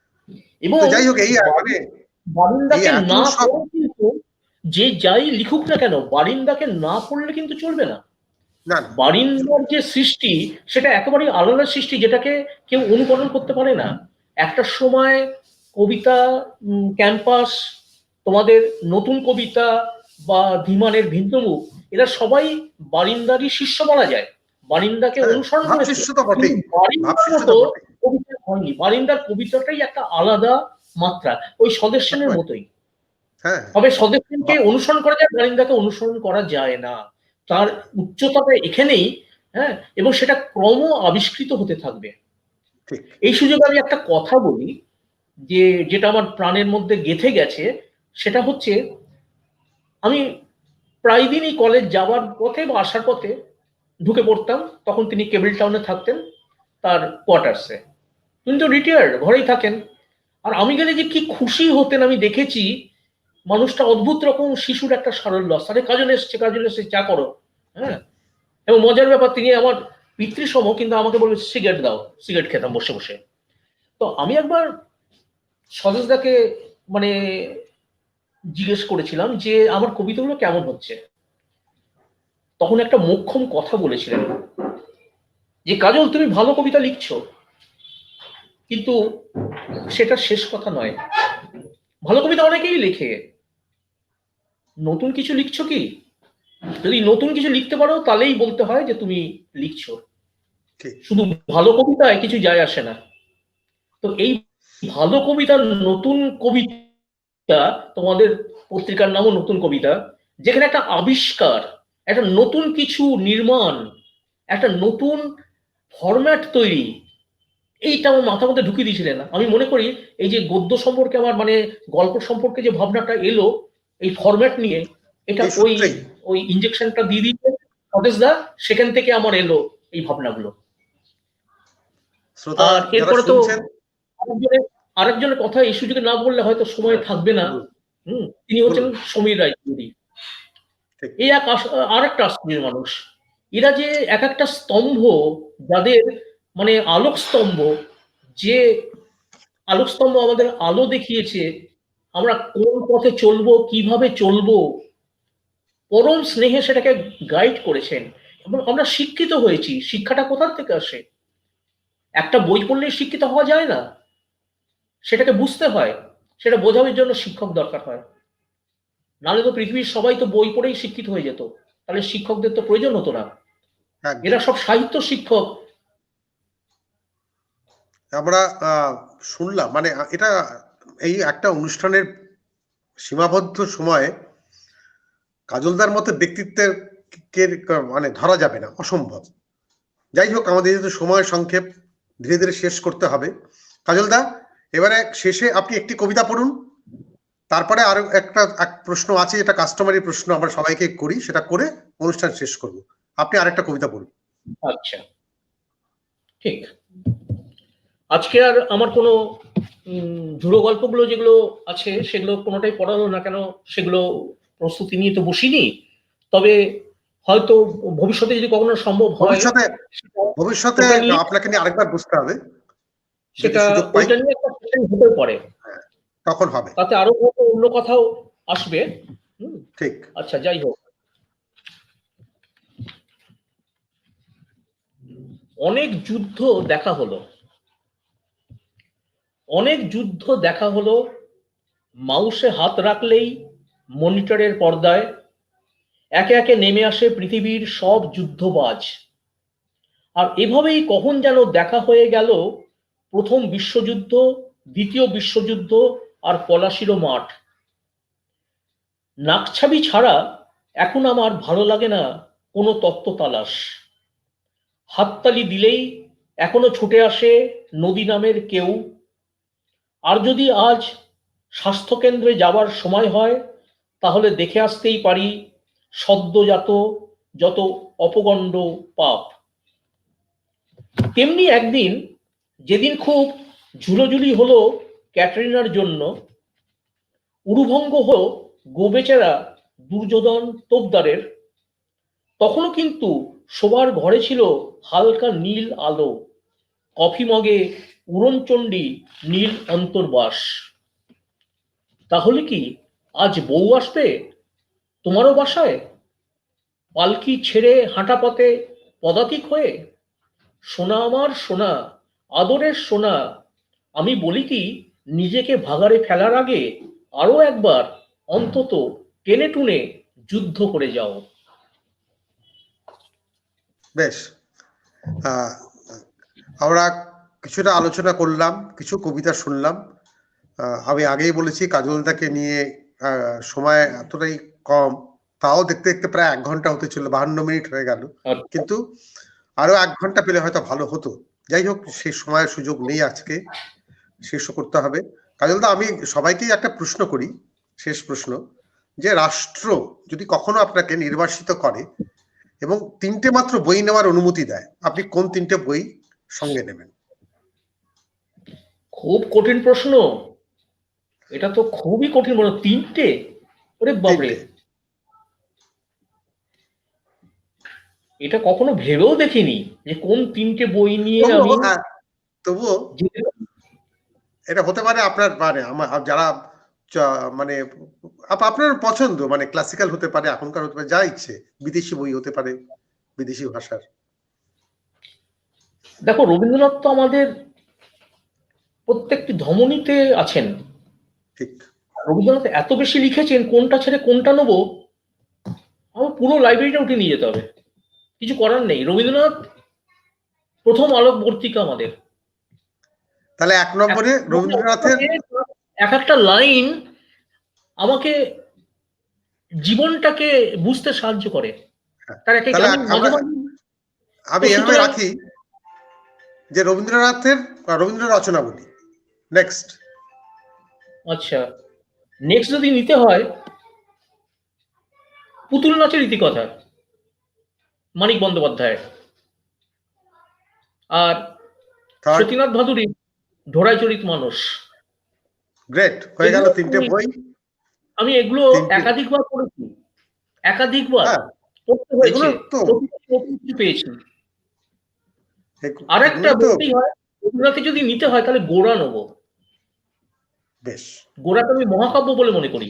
এবং তো যাই হোক, এই মানে এই বারিন্দাকে এত না সব, পড়ে কিন্তু যে যাই লিখুক না কেন, বারিন্দাকে না পড়লে কিন্তু চলবে না। না না, বারিন্দার যে সৃষ্টি, সেটা একেবারেই আলাদা সৃষ্টি, যেটাকে কেউ অনুকরণ করতে পারে না। একটা সময় কবিতা, ক্যাম্পাস, তোমাদের নতুন কবিতা বা ধীমানের ভিন্নমুখ, এরা সবাই বারিন্দারই শিষ্য বলা যায়, বারিন্দাকে হ্যাঁ, অনুসরণ করেছে। ভাবশিষ্য তো কিন্তু বটেই, বারিন্দার ভাবশিষ্য তো মতো বটেই। কবিতা হয়নি, বারিন্দার কবিতাটাই একটা আলাদা মাত্রা, ওই স্বদেশ সেনের একেবারে। মতোই। হ্যাঁ। তবে স্বদেশ সেনকে বা- অনুসরণ করা যায়, বারিন্দাকে অনুসরণ করা যায় না। তার উচ্চতাটা এখানেই। হ্যাঁ। এবং সেটা ক্রম আবিষ্কৃত হতে থাকবে। ঠিক। এই সুযোগে আমি একটা কথা বলি, যে যেটা আমার প্রাণের মধ্যে গেঁথে গেছে, সেটা হচ্ছে, আমি প্রায় দিনই কলেজ যাওয়ার পথে বা আসার পথে ঢুকে পড়তাম। তখন তিনি কেবল টাউনে থাকতেন, তার কোয়ার্টার্সে। তিনি তো রিটায়ার্ড, ঘরেই থাকেন। আর আমি গেলে যে কি খুশি হতেন আমি দেখেছি। মানুষটা অদ্ভুত রকম শিশুর একটা সারল্য, আরে কাজল এসছে, কাজল এসছে, চা করো। হ্যাঁ। এবং মজার ব্যাপার, তিনি আমার পিতৃসম, কিন্তু আমাকে বলবে সিগারেট দাও, সিগারেট খেতাম বসে বসে। তো আমি একবার স্বদেশদাকে মানে জিজ্ঞেস করেছিলাম যে আমার কবিতাগুলো কেমন হচ্ছে। তখন একটা মোক্ষম কথা বলেছিলেন, যে কাজল তুমি ভালো কবিতা লিখছো, কিন্তু সেটা শেষ কথা নয়। ভালো কবিতা অনেকেই লেখে, নতুন কিছু লিখছো কি? যদি নতুন কিছু লিখতে পারো তাহলেই বলতে হয় যে তুমি লিখছো। ঠিক। শুধু ভালো কবিতায় কিছু যায় আসে না। তো এই ভালো কবিতা, নতুন কবিতা, তোমাদের পত্রিকার নামও নতুন কবিতা, যেখানে একটা আবিষ্কার, একটা নতুন কিছু নির্মাণ, একটা নতুন ফরম্যাট তৈরি, এইটা আমার মাথার মধ্যে ঢুকিয়ে দিয়েছিলেন। আমি মনে করি এই যে গদ্য সম্পর্কে আমার গল্প সম্পর্কে যে ভাবনাটা এলো এই ফরম্যাট নিয়ে, এটা এই ওই সূত্রেই। ওই ইনজেকশনটা দিয়ে দিতে স্বদেশদা, সেখান থেকে আমার এলো এই ভাবনাগুলো। শ্রোতা আর যারা এরপরে তো শুনছেন, আরেকজনের আরেকজনের কথা এই সুযোগে না বললে হয়তো সময় থাকবে না। বলুন, তিনি হচ্ছেন বলুন। সমীর রায়চৌধুরী। ঠিক। এই আর একটা আশ্চর্যের মানুষ। এরা যে এক একটা স্তম্ভ, যাদের আলোক স্তম্ভ, যে আলোক স্তম্ভ আমাদের আলো দেখিয়েছে, আমরা কোন পথে চলবো, কিভাবে চলবো, পরম স্নেহে সেটাকে গাইড করেছেন। এবং আমরা শিক্ষিত হয়েছি। শিক্ষাটা কোথা থেকে আসে? একটা বই পড়লেই শিক্ষিত হওয়া যায় না, সেটাকে বুঝতে হয়, সেটা বোঝানোর জন্য শিক্ষক দরকার হয়। নাহলে তো পৃথিবীর সবাই তো বই পড়েই শিক্ষিত হয়ে যেত, তাহলে শিক্ষকদের তো প্রয়োজন হতো না। এরা একদম। সব সাহিত্য শিক্ষক। আমরা শুনলাম, মানে এটা এই একটা অনুষ্ঠানের সীমাবদ্ধ সময়ে কাজলদার মতো ব্যক্তিত্বের মানে ধরা যাবে না, অসম্ভব। যাই হোক, আমাদের যেহেতু সময় সংক্ষেপ, ধীরে ধীরে শেষ করতে হবে। কাজলদা, এবারে শেষে আপনি একটি কবিতা পড়ুন, তারপরে আরো এক প্রশ্ন আছে, যেটা কাস্টমারি প্রশ্ন আমরা সবাইকে করি, সেটা করে অনুষ্ঠান শেষ করব। আপনি আরেকটা কবিতা পড়ুন। আচ্ছা, ঠিক। আজকে আর আমার কোনো ঝুড়ো গল্পগুলো যেগুলো আছে সেগুলো কোনোটাই পড়া হলো না, কেন সেগুলো প্রস্তুতি নিয়ে তো বসিনি। তবে হয়তো ভবিষ্যতে যদি কখনো সম্ভব হয়, ভবিষ্যতে আপনাকে নিয়ে আরেকবার বুঝতে হবে, সেটা ওইটা নিয়ে একটা সেশন হতে পারে, তখন হবে, তাতে আরো অন্য কথাও আসবে। ঠিক। আচ্ছা, যাই হোক, অনেক যুদ্ধ দেখা হলো, অনেক যুদ্ধ দেখা হলো, মাউসে হাত রাখলেই মনিটরের পর্দায় একে একে নেমে আসে পৃথিবীর সব যুদ্ধবাজ। আর এভাবেই কখন যেন দেখা হয়ে গেল প্রথম বিশ্বযুদ্ধ, দ্বিতীয় বিশ্বযুদ্ধ আর পলাশিরও মাঠ। নাকছাবি ছাড়া এখন আমার ভালো লাগে না কোনো তত্ত্ব তালাশ। হাততালি দিলেই এখনো ছুটে আসে নদী নামের কেউ। আর যদি আজ স্বাস্থ্যকেন্দ্রে যাবার সময় হয়, তাহলে দেখে আসতেই পারি সদ্যজাত যত অপগণ্ড পাপ। তেমনি একদিন, যেদিন খুব ঝুলোঝুলি হলো ক্যাটরিনার জন্য, উরুভঙ্গ হলো গোবেচারা দুর্যোধন তোপদারের, তখনও কিন্তু শোবার ঘরে ছিল হালকা নীল আলো, কফি মগে উড়নচণ্ডী নীল অন্তর্বাস। তাহলে কি আজ বউ আসবে তোমারও বাসায়, পালকি ছেড়ে হাঁটা পথে পদাতিক হয়ে? সোনা আমার সোনা, আদরের সোনা, আমি বলি কি, নিজেকে ভাগাড়ে ফেলার আগে আরো একবার অন্তত টেনে টুনে যুদ্ধ করে যাও। বেশ, আমরা কিছুটা আলোচনা করলাম, কিছু কবিতা শুনলাম। আমি আগেই বলেছি কাজলদাকে নিয়ে সময় এতটাই কম, তাও দেখতে দেখতে প্রায় 1 ঘন্টা হতে ছিল, 52 মিনিট হয়ে গেল, কিন্তু আরো 1 ঘন্টা পেলে হয়তো ভালো হতো। যাই হোক, সেই সময়ের সুযোগ নেই, আজকে শেষ করতে হবে। কাজলদা, আমি সবাইকেই একটা প্রশ্ন করি, শেষ প্রশ্ন, যে রাষ্ট্র যদি কখনো আপনাকে নির্বাসিত করে এবং 3টে মাত্র বই নেওয়ার অনুমতি দেয়, আপনি কোন 3টে বই সঙ্গে নেবেন? খুব কঠিন প্রশ্ন, এটা তো খুবই কঠিন প্রশ্ন। 3টে? ওরে বাপরে, এটা কখনো ভেবেও দেখিনি যে কোন 3টে বই নিয়ে আমি। তবুও এটা হতে পারে আপনার, মানে যারা মানে আপনার পছন্দ, মানে ক্লাসিক্যাল হতে পারে, এখনকার হতে পারে, যা ইচ্ছে, বিদেশি বই হতে পারে, বিদেশি ভাষার। দেখো, রবীন্দ্রনাথ তো আমাদের প্রত্যেকটি ধমনীতে আছেন। ঠিক। রবীন্দ্রনাথ এত বেশি লিখেছেন, কোনটা ছেড়ে কোনটা নেবো, আমার পুরো লাইব্রেরিটা উঠে নিয়ে যেতে হবে, কিছু করার নেই। রবীন্দ্রনাথ প্রথম আলোকবর্তিকা আমাদের। তাহলে 1 নম্বরে রবীন্দ্রনাথের এক একটা লাইন আমাকে জীবনটাকে বুঝতে সাহায্য করে। তার এক আমি এভাবে রাখি যে রবীন্দ্রনাথের রবীন্দ্র রচনাবলী নেক্সট। আচ্ছা, নেক্সট যদি নিতে হয় পুতুল নাচের ইতিকথা, মানিক বন্দ্যোপাধ্যায়। আর সতীনাথ ভাদুরী ঢোড়াই চরিত মানুষ। গ্রেট, হয়ে গেল 3টে বই। আমি এগুলো একাধিকবার পড়েছি, একাধিকবার পড়তে হয়েছে, পেয়েছি। আর একটা বলতেই হয়, রবীন্দ্রনাথকে যদি নিতে হয় তাহলে গোড়া নেবো। বেশ, গোড়াটা আমি মহাকাব্য বলে মনে করি,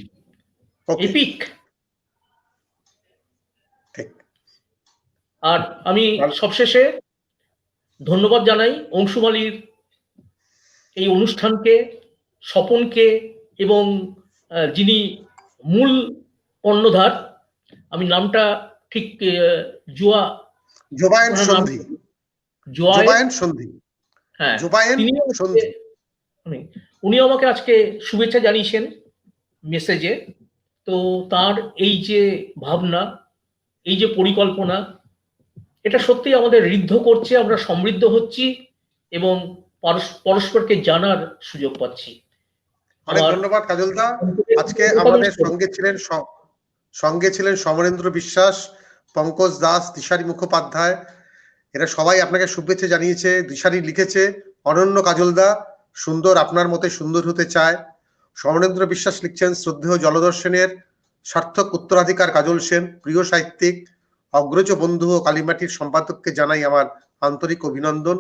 এপিক। আর আমি সবশেষে ধন্যবাদ জানাই অংশুমালীর এই অনুষ্ঠানকে, স্বপনকে, এবং যিনি মূল কর্ণধার, আমি নামটা ঠিক জোবায়েন সন্ধি। হ্যাঁ, উনি আমাকে আজকে শুভেচ্ছা জানিয়েছেন মেসেজে। তো তার এই যে ভাবনা, এই যে পরিকল্পনা, এটা সত্যি আমাদের ঋদ্ধ করছে, আমরা সমৃদ্ধ হচ্ছি। এবং পরস্পরকে জানার সুযোগ পাচ্ছি। অনেক আমার ধন্যবাদ কাজলদা। আজকে কৃতজ্ঞতা আমাদের জানাই। সঙ্গে ছিলেন সমরেন্দ্র বিশ্বাস, পঙ্কজ দাস, দিশারি মুখোপাধ্যায়। এরা সবাই আপনাকে শুভেচ্ছা জানিয়েছে। দিশারি লিখেছে, অনন্য কাজলদা, সুন্দর আপনার মতে সুন্দর হতে চায়। সমরেন্দ্র বিশ্বাস লিখছেন, শ্রদ্ধেয় জলধর সেনের সার্থক উত্তরাধিকার কাজল সেন, প্রিয় সাহিত্যিক, অগ্রজ বন্ধু ও কালিমাটির সম্পাদককে জানাই আমার আন্তরিক অভিনন্দন।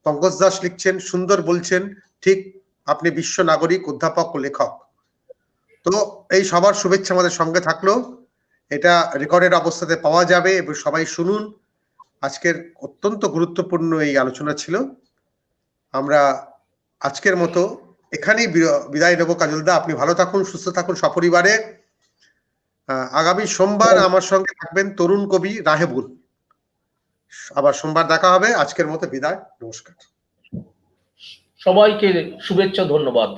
পঙ্কজ দাস লিখছেন, সুন্দর বলছেন, ঠিক আপনি বিশ্ব নাগরিক, অধ্যাপক ও লেখক। তো এই সবার শুভেচ্ছা আমাদের সঙ্গে থাকলো। এটা রেকর্ডেড অবস্থাতে পাওয়া যাবে এবং সবাই শুনুন। আজকের অত্যন্ত গুরুত্বপূর্ণ এই আলোচনা ছিল। আমরা আজকের মতো এখানেই বিদায় নেব। কাজলদা, আপনি ভালো থাকুন, সুস্থ থাকুন সপরিবারে। আগামী সোমবার আমার সঙ্গে থাকবেন তরুণ কবি রাহেবুল। আবার সোমবার দেখা হবে। আজকের মতো বিদায়, নমস্কার। সবাইকে শুভেচ্ছা, ধন্যবাদ।